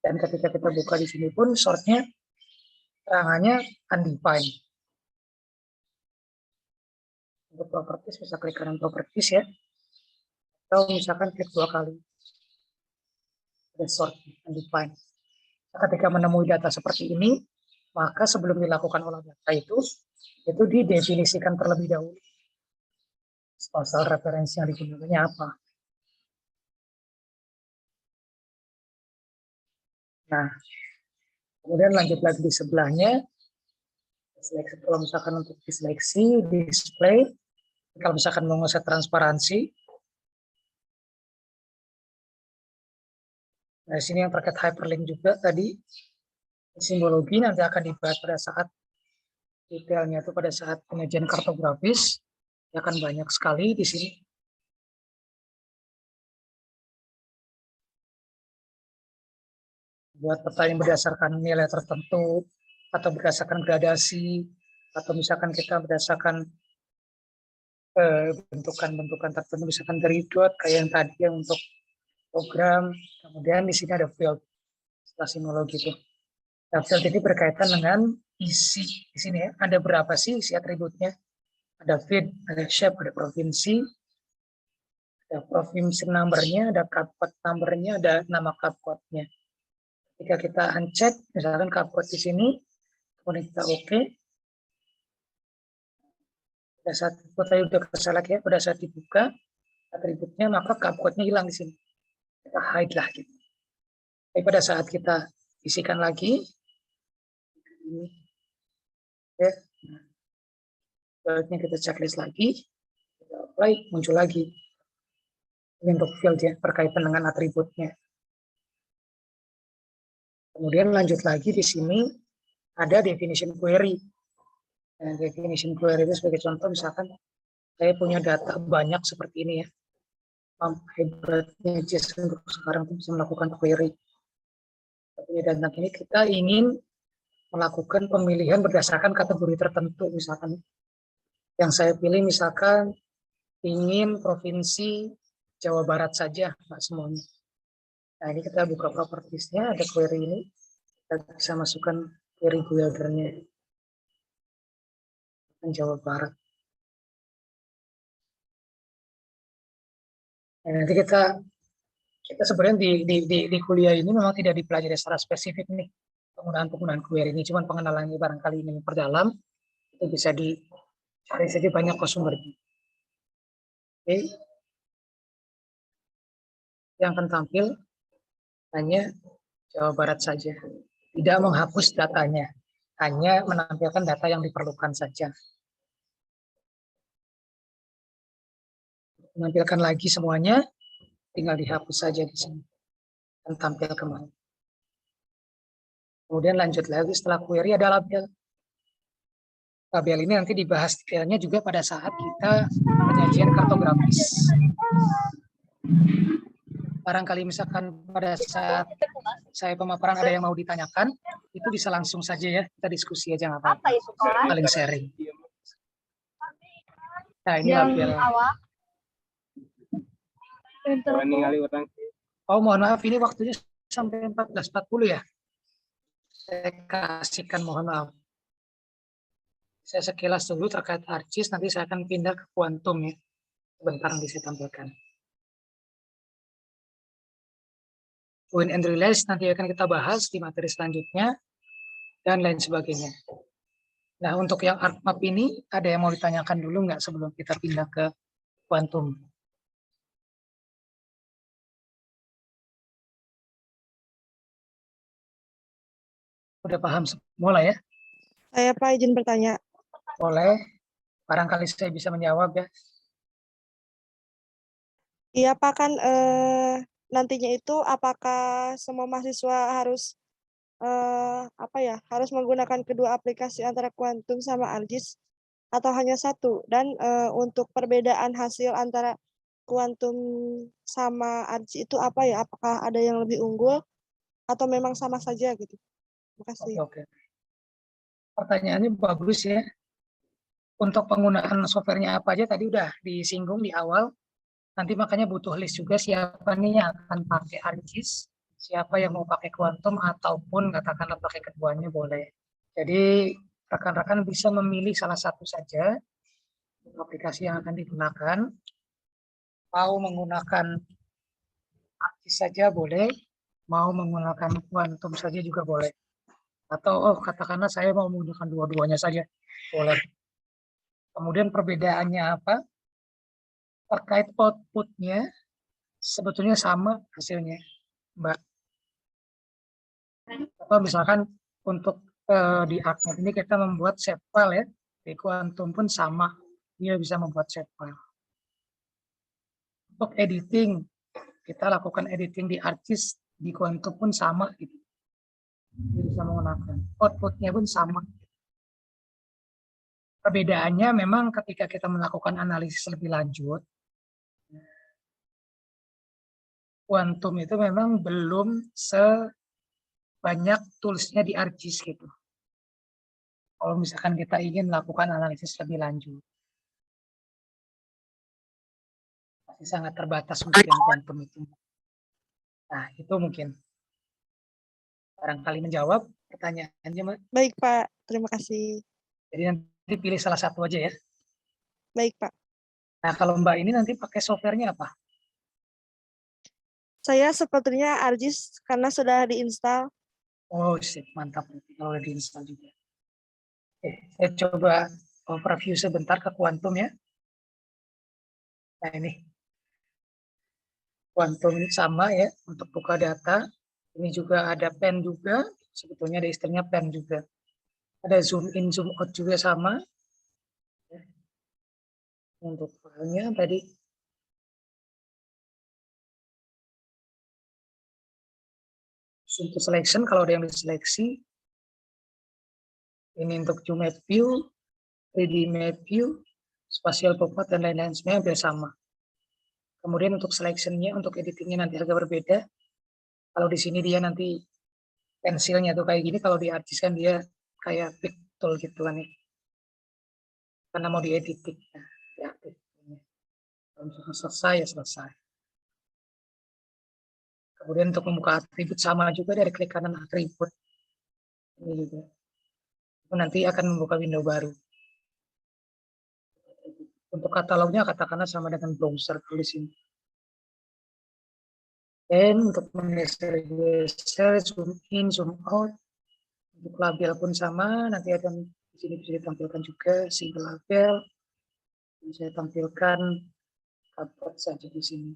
Dan ketika kita buka di sini pun shortnya terangannya undefined. Untuk properties bisa klik kanan properties ya. Atau misalkan klik 2 kali. Ada short undefined. Ketika menemui data seperti ini, maka sebelum dilakukan olah data itu didefinisikan terlebih dahulu. Spasial referensi yang digunakannya apa. Nah, kemudian lanjut lagi di sebelahnya. Seleksi, kalau misalkan untuk diseleksi, display, kalau misalkan mau ngeset transparansi. Nah, di sini yang terkait hyperlink juga tadi, simbologi nanti akan dibahas pada saat detailnya itu pada saat penyajian kartografis, ya akan banyak sekali di sini. Buat peta yang berdasarkan nilai tertentu, atau berdasarkan gradasi, atau misalkan kita berdasarkan bentukan-bentukan tertentu, misalkan dari dot kayak yang tadi yang untuk program, kemudian di sini ada field setelah simbologi itu. Nah, field ini berkaitan dengan isi di sini ya. Ada berapa sih isi atributnya? Ada feed, ada shape, ada provinsi, ada provinsi numbernya, ada cupcode numbernya, ada nama cupcode-nya. Jika kita uncheck, misalkan cupcode di sini, kemudian kita oke. Pada saat kita udah keselak ya, pada saat dibuka atributnya, maka cupcode-nya hilang di sini. Kita hide lah gitu. Tapi pada saat kita isikan lagi, ini, ya, selanjutnya kita checklist lagi, kita apply, muncul lagi. Ini untuk field ya, berkaitan dengan atributnya. Kemudian lanjut lagi di sini ada definition query. Nah, definition query itu sebagai contoh misalkan saya punya data banyak seperti ini ya. Hebatnya JSON untuk sekarang itu bisa melakukan query. Punya data ini kita ingin melakukan pemilihan berdasarkan kategori tertentu misalkan. Yang saya pilih misalkan ingin provinsi Jawa Barat saja, nggak semuanya. Nah, ini kita buka propertiesnya, ada query ini. Kita bisa masukkan query builder-nya. Jawa Barat. Nah, nanti kita sebenarnya di kuliah ini memang tidak dipelajari secara spesifik nih penggunaan query ini, cuman pengenalannya barangkali ini memperdalam, itu bisa dicari saja banyak sumbernya. Oke. Yang akan tampil hanya Jawa Barat saja, tidak menghapus datanya, hanya menampilkan data yang diperlukan saja. Menampilkan lagi semuanya, tinggal dihapus saja di sini dan tampil kembali. Kemudian lanjut lagi setelah query ada label. Label ini nanti dibahas detailnya juga pada saat kita penyajian kartografis. Barangkali misalkan pada saat saya pemaparan ada yang mau ditanyakan, itu bisa langsung saja ya, kita diskusi aja nggak apa-apa. Paling sharing. Nah, ini label. Oh, mohon maaf, ini waktunya sampai 14.40 ya. Saya kasihkan, mohon maaf. Saya sekilas dulu terkait ArcGIS, nanti saya akan pindah ke kuantum ya. Sebentar nanti saya tampilkan. Join and release nanti akan kita bahas di materi selanjutnya, dan lain sebagainya. Nah, untuk yang ArcMap ini, ada yang mau ditanyakan dulu nggak sebelum kita pindah ke kuantum? Udah paham semua lah ya? Saya Pak izin bertanya. Boleh, barangkali saya bisa menjawab ya. Iya Pak, kan nantinya itu apakah semua mahasiswa harus harus menggunakan kedua aplikasi antara kuantum sama ArcGIS atau hanya satu? Dan untuk perbedaan hasil antara kuantum sama ArcGIS itu apa ya? Apakah ada yang lebih unggul atau memang sama saja gitu? Terima kasih. Oke. Pertanyaannya bagus ya. Untuk penggunaan softwarenya apa aja tadi udah disinggung di awal. Nanti makanya butuh list juga siapa nih yang akan pakai ArcGIS, siapa yang mau pakai Quantum ataupun katakanlah pakai keduanya boleh. Jadi rekan-rekan bisa memilih salah satu saja aplikasi yang akan digunakan. Mau menggunakan ArcGIS saja boleh, mau menggunakan Quantum saja juga boleh. Atau katakanlah saya mau menggunakan dua-duanya saja, boleh. Kemudian perbedaannya apa? Terkait outputnya sebetulnya sama hasilnya, Mbak. Atau misalkan untuk di ArcMap ini kita membuat shape file ya, di Quantum pun sama, dia bisa membuat shape file. Untuk editing, kita lakukan editing di ArcGIS, di Quantum pun sama gitu. Dia bisa menggunakan outputnya pun sama. Perbedaannya memang ketika kita melakukan analisis lebih lanjut, Quantum itu memang belum sebanyak toolsnya di ArcGIS gitu. Kalau misalkan kita ingin melakukan analisis lebih lanjut, masih sangat terbatas untuk yang Quantum itu. Nah, itu mungkin barangkali menjawab pertanyaannya, Mbak. Baik, Pak. Terima kasih. Jadi nanti pilih salah satu aja ya. Baik, Pak. Nah, kalau Mbak ini nanti pakai softwarenya apa? Saya sepertinya ArcGIS karena sudah diinstal. Oh, sip, mantap. Kalau udah diinstal juga. Oke, saya coba overview sebentar ke Quantum ya. Nah, ini. Quantum ini sama ya, untuk buka data. Ini juga ada pen juga. Sebetulnya ada istilahnya pen juga. Ada zoom in, zoom out juga sama. Untuk filenya tadi. Untuk selection, kalau ada yang diseleksi. Ini untuk zoom map view, 3D map view, spatial pop-out, dan lain-lain semuanya hampir sama. Kemudian untuk selection-nya, untuk editingnya nanti agak berbeda. Kalau di sini dia nanti pensilnya tuh kayak gini, kalau di ArcGIS kan dia kayak pick tool gitu kan ya. Karena mau diediting. Nah, ya, kalau misalkan selesai ya selesai. Kemudian untuk membuka atribut sama juga dari klik kanan atribut. Ini juga. Nanti akan membuka window baru. Untuk katalognya katakanlah sama dengan browser tulis ini. Dan untuk menggeser, zoom in, zoom out. Untuk label pun sama, nanti akan di sini bisa ditampilkan juga single label. Saya tampilkan kapat saja di sini.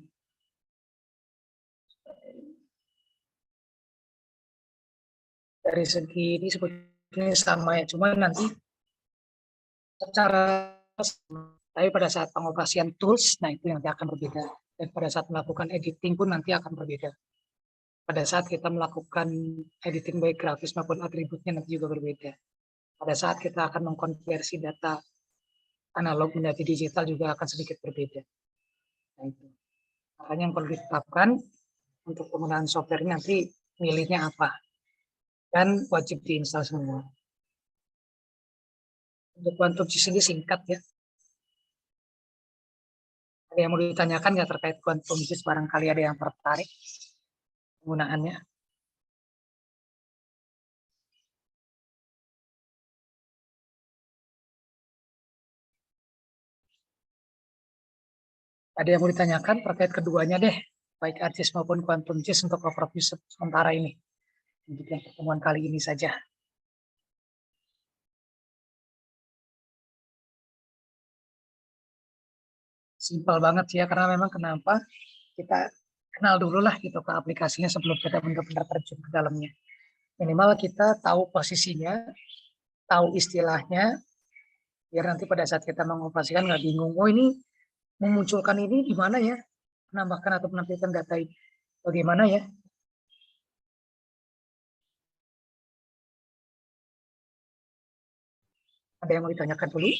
Dari segi ini sebetulnya sama ya, cuma nanti secara tapi pada saat pengoperasian tools, nah itu yang nanti akan berbeda. Dan pada saat melakukan editing pun nanti akan berbeda. Pada saat kita melakukan editing baik grafis maupun atributnya nanti juga berbeda. Pada saat kita akan mengkonversi data analog menjadi digital juga akan sedikit berbeda. Nah, itu. Makanya yang perlu ditetapkan untuk penggunaan software nanti milihnya apa. Dan wajib diinstal semua. Untuk Quantum ini singkat ya. Ada yang mau ditanyakan nggak terkait Quantum barangkali ada yang tertarik penggunaannya? Ada yang mau ditanyakan terkait keduanya deh, baik ArcGIS maupun Quantum GIS untuk overview sementara ini. Untuk yang pertemuan kali ini saja. Simpel banget sih ya, karena memang kenapa kita kenal dulu lah gitu ke aplikasinya sebelum kita benar-benar terjun ke dalamnya. Minimal kita tahu posisinya, tahu istilahnya, biar nanti pada saat kita mengoperasikan nggak bingung, oh ini memunculkan ini di mana ya, menambahkan atau menampilkan data ini bagaimana ya. Ada yang mau ditanyakan dulu?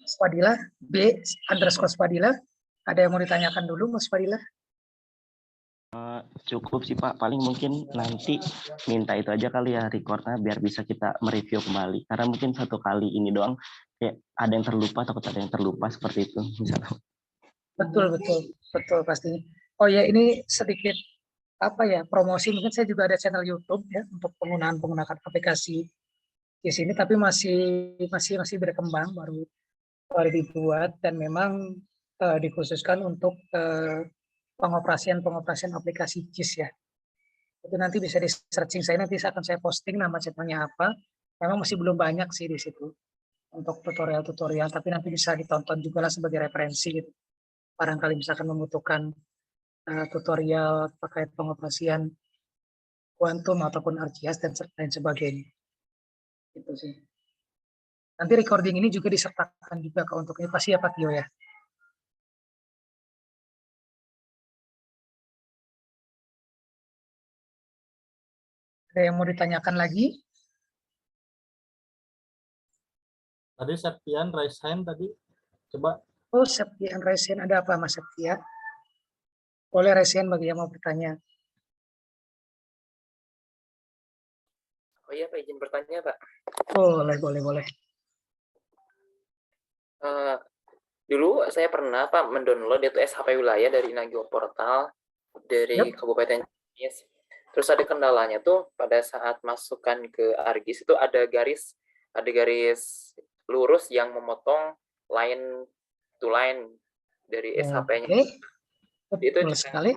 Spadila, B__Spadila. Ada yang mau ditanyakan dulu, Mas Spadila? Cukup sih Pak, paling mungkin nanti minta itu aja kali ya recordnya biar bisa kita mereview kembali. Karena mungkin satu kali ini doang kayak ada yang terlupa, takut ada yang terlupa seperti itu misalnya. Betul, betul, betul pastinya. Oh ya, ini sedikit apa ya, promosi. Mungkin saya juga ada channel YouTube ya untuk menggunakan aplikasi di sini, tapi masih berkembang, baru dibuat dan memang dikhususkan untuk pengoperasian aplikasi JIS ya. Itu nanti bisa di searching, nanti akan saya posting nama channelnya apa. Memang masih belum banyak sih di situ untuk tutorial, tapi nanti bisa ditonton juga lah sebagai referensi gitu. Barangkali misalkan membutuhkan tutorial terkait pengoperasian kuantum ataupun ArcGIS dan lain sebagainya. Itu sih. Nanti recording ini juga disertakan juga ke untuk pasti ya Pak Tio ya. Ada yang mau ditanyakan lagi? Tadi Septian raise hand tadi. Coba. Oh, Septian Resen, ada apa Mas Septian? Boleh Resen bagi yang mau bertanya. Oh iya Pak, izin bertanya Pak. Boleh. Dulu saya pernah Pak mendownload itu SHP wilayah dari Inagio Portal dari Kabupaten Ciamis. Terus ada kendalanya tuh pada saat masukkan ke ArcGIS itu ada garis lurus yang memotong line to line dari SHP-nya. Itu sekali.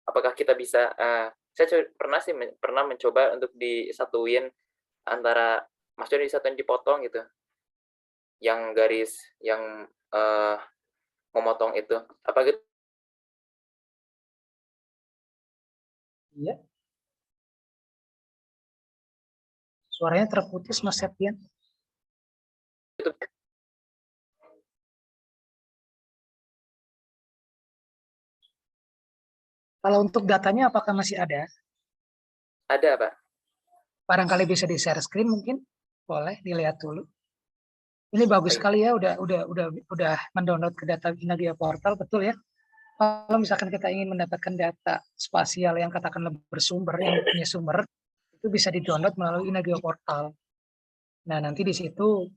Apakah kita bisa saya pernah mencoba untuk disatuin antara maksudnya disatuin dipotong gitu. Yang garis yang memotong itu. Apa gitu? Iya. Suaranya terputus Mas Septian. Kalau untuk datanya apakah masih ada? Ada, Pak. Barangkali bisa di-share screen mungkin. Boleh dilihat dulu. Ini bagus sekali ya, udah mendownload ke data Inagio Portal, betul ya. Kalau misalkan kita ingin mendapatkan data spasial yang katakan bersumber, yang punya sumber, itu bisa di-download melalui Inagio Portal. Nah, nanti di situ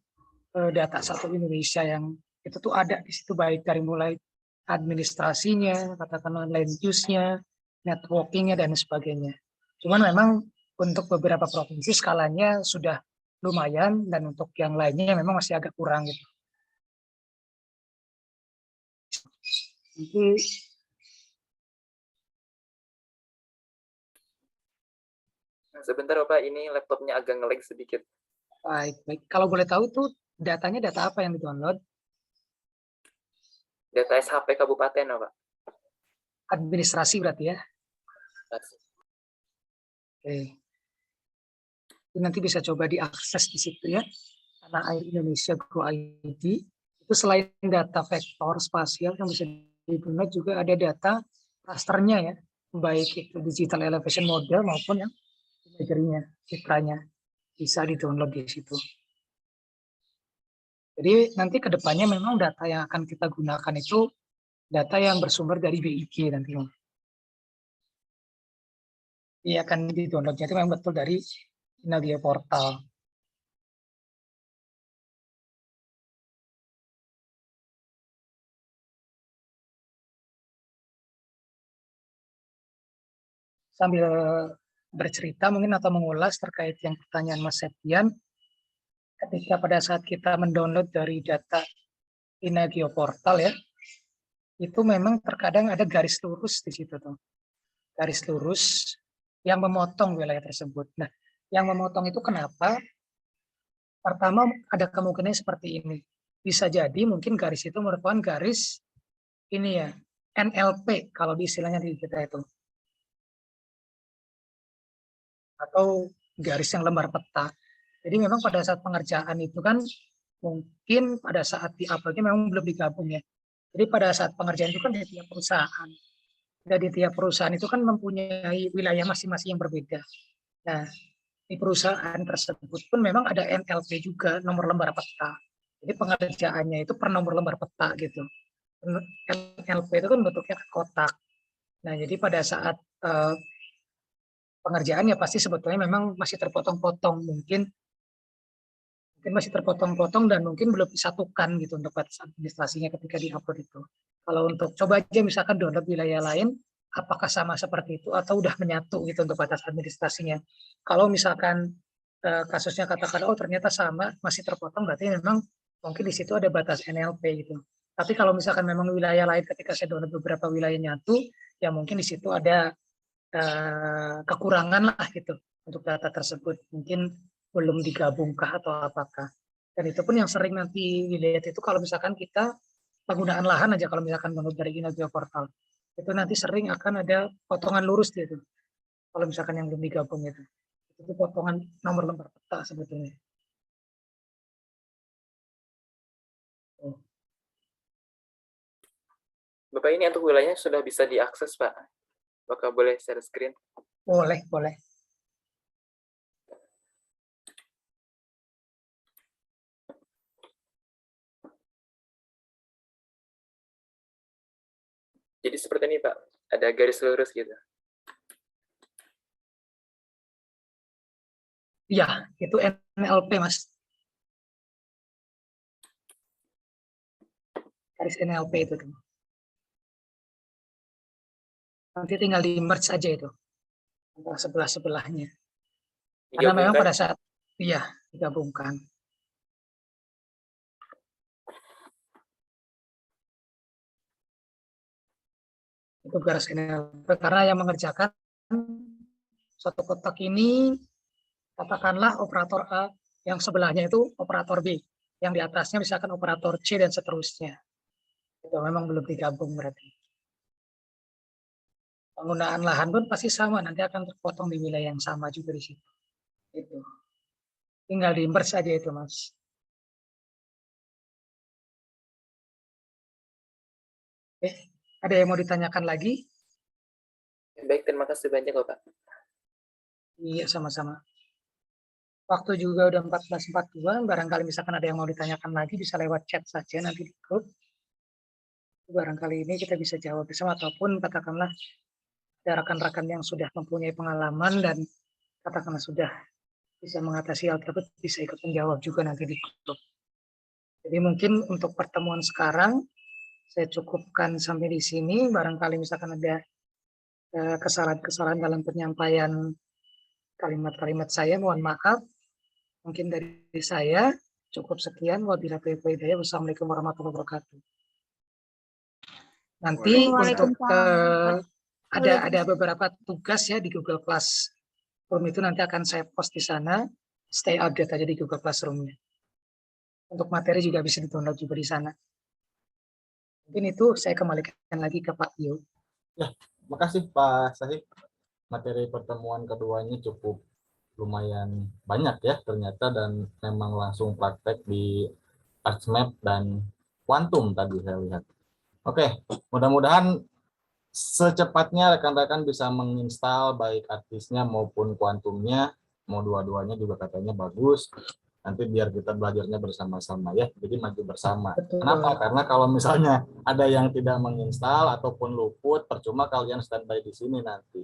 data satu Indonesia yang itu tuh ada di situ, baik dari mulai administrasinya, katakanlah land use-nya, networking-nya, dan sebagainya. Cuman memang untuk beberapa provinsi skalanya sudah lumayan, dan untuk yang lainnya memang masih agak kurang gitu. Jadi, sebentar Bapak, ini laptopnya agak nge-lag sedikit. Baik. Kalau boleh tahu tuh datanya data apa yang di-download? Data SHP kabupaten, Pak. Administrasi berarti ya? Oke. Nanti bisa coba diakses di situ ya. Tanah Air Indonesia Go ID. Itu selain data vektor spasial yang bisa di-download, juga ada data rasternya ya. Baik itu digital elevation model maupun yang imagery-nya, citranya. Bisa di-download di situ. Jadi nanti ke depannya memang data yang akan kita gunakan itu data yang bersumber dari BIG nanti. Iya, akan di-downloadnya itu memang betul dari Inagio Portal. Sambil bercerita mungkin atau mengulas terkait yang pertanyaan Mas Septian, ketika pada saat kita mendownload dari data Inagio Portal ya, itu memang terkadang ada garis lurus di situ tuh. Garis lurus yang memotong wilayah tersebut. Nah, yang memotong itu kenapa? Pertama, ada kemungkinan seperti ini. Bisa jadi mungkin garis itu merupakan garis ini ya, NLP kalau di istilahnya di kita itu. Atau garis yang lembar peta. Jadi memang pada saat pengerjaan itu kan mungkin pada saat di-uploadnya memang belum digabung ya. Jadi pada saat pengerjaan itu kan di tiap perusahaan. Dan di tiap perusahaan itu kan mempunyai wilayah masing-masing yang berbeda. Nah, di perusahaan tersebut pun memang ada NLP juga, nomor lembar peta. Jadi pengerjaannya itu per nomor lembar peta gitu. NLP itu kan bentuknya kotak. Nah, jadi pada saat pengerjaan ya pasti sebetulnya memang masih terpotong-potong, mungkin masih terpotong-potong dan mungkin belum disatukan gitu untuk batas administrasinya ketika di-upload itu. Kalau untuk coba aja misalkan download wilayah lain, apakah sama seperti itu atau udah menyatu gitu untuk batas administrasinya. Kalau misalkan kasusnya katakan oh ternyata sama, masih terpotong, berarti memang mungkin di situ ada batas NLP gitu. Tapi kalau misalkan memang wilayah lain ketika saya download beberapa wilayah nyatu, ya mungkin di situ ada kekurangan lah gitu untuk data tersebut. Mungkin belum digabungkah atau apakah. Dan itu pun yang sering nanti dilihat itu kalau misalkan kita penggunaan lahan aja, kalau misalkan menurut dari Inagio Portal, itu nanti sering akan ada potongan lurus gitu. Kalau misalkan yang belum digabung itu potongan nomor lembar peta sebetulnya. Bapak ini untuk wilayahnya sudah bisa diakses, Pak. Apakah boleh share screen? Boleh, boleh. Jadi seperti ini, Pak. Ada garis lurus gitu. Iya, itu NLP, Mas. Garis NLP itu tuh. Nanti tinggal di merge aja itu. Sebelah-sebelahnya. Karena memang pada saat iya digabungkan. Itu garis NLP karena yang mengerjakan suatu kotak ini katakanlah operator A, yang sebelahnya itu operator B, yang di atasnya misalkan operator C dan seterusnya. Itu memang belum digabung berarti. Penggunaan lahan pun pasti sama, nanti akan terpotong di wilayah yang sama juga di situ. Itu. Tinggal di merge saja itu, Mas. Oke, ada yang mau ditanyakan lagi? Baik, terima kasih banyak, Pak. Iya, sama-sama. Waktu juga udah 14.42, barangkali misalkan ada yang mau ditanyakan lagi, bisa lewat chat saja nanti di grup. Barangkali ini kita bisa jawab bersama, ataupun katakanlah ada rekan-rekan yang sudah mempunyai pengalaman dan katakanlah sudah bisa mengatasi hal tersebut, bisa ikut menjawab juga nanti di grup. Jadi mungkin untuk pertemuan sekarang, saya cukupkan sampai di sini. Barangkali misalkan ada kesalahan-kesalahan dalam penyampaian kalimat-kalimat saya, mohon maaf. Mungkin dari saya cukup sekian. Wabillahi taufiq wal hidayah. Wassalamualaikum warahmatullahi wabarakatuh. Nanti untuk ada beberapa tugas ya di Google Classroom itu nanti akan saya post di sana. Stay update aja di Google Classroom-nya. Untuk materi juga bisa di-download juga di sana. Mungkin itu saya kembalikan lagi ke Pak Tio. Ya, makasih Pak Sahib. Materi pertemuan keduanya cukup lumayan banyak ya ternyata, dan memang langsung praktek di ArchMap dan Quantum tadi saya lihat. Oke, mudah-mudahan secepatnya rekan-rekan bisa menginstal baik artisnya maupun Quantumnya, mau dua-duanya juga katanya bagus. Nanti biar kita belajarnya bersama-sama ya, jadi maju bersama. Betul. Kenapa? Karena kalau misalnya ada yang tidak menginstal ataupun luput, percuma kalian standby di sini nanti.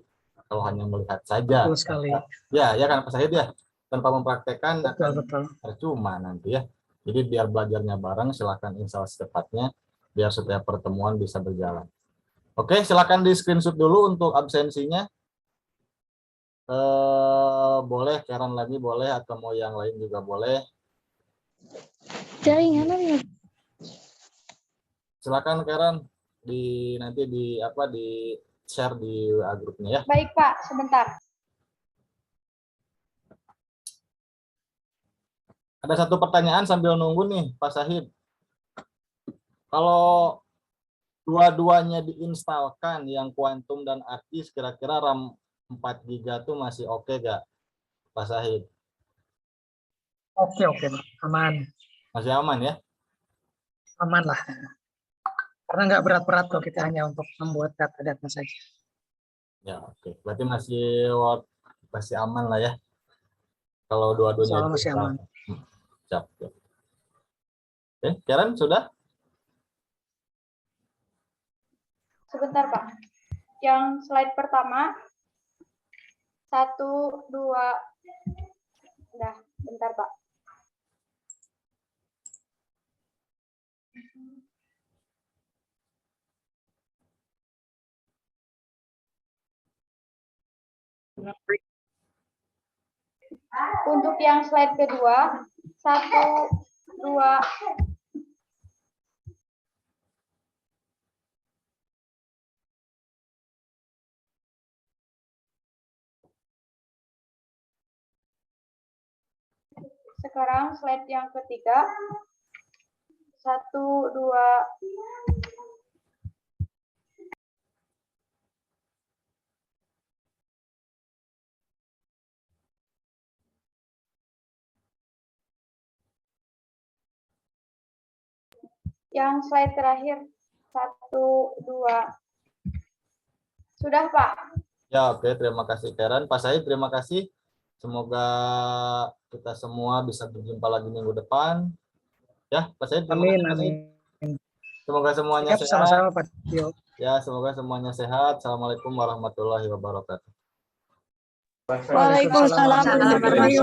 Kalau hanya melihat saja. Betul sekali. Ya kan Pak Syahid ya, tanpa mempraktekkan betul. percuma nanti ya. Jadi biar belajarnya bareng, silakan install secepatnya, biar setiap pertemuan bisa berjalan. Oke, silakan di screenshot dulu untuk absensinya. Boleh Karen lagi boleh, atau mau yang lain juga boleh. Jaringan ya. Silakan Karen nanti di share di WA grupnya ya. Baik Pak, sebentar. Ada satu pertanyaan sambil nunggu nih Pak Sahid. Kalau dua-duanya diinstalkan, yang Quantum dan Artis, kira-kira RAM 4 GB tuh masih oke gak Pak Sahid? Oke, aman. Masih aman ya? Aman lah. Karena nggak berat-berat kalau kita hanya untuk membuat data-data saja. Ya oke. Berarti masih aman lah ya. Kalau dua-duanya masih aman. Siap. Oke, Karen sudah? Sebentar Pak. yang slide pertama. 1, 2. Udah, bentar, Pak. Untuk yang slide kedua, 1, 2. Sekarang slide yang ketiga. 1, 2. Yang slide terakhir. 1, 2. Sudah, Pak? Ya, oke. Terima kasih, Karen. Pak Syahid, terima kasih. Semoga kita semua bisa berjumpa lagi minggu depan. Ya, Pak Syahid, terima Amin, kasih, Pak Syahid. amin. Semoga semuanya Siap, sehat. sama-sama Pak Tio. Ya, semoga semuanya sehat. Assalamualaikum warahmatullahi wabarakatuh. Waalaikumsalam warahmatullahi wabarakatuh.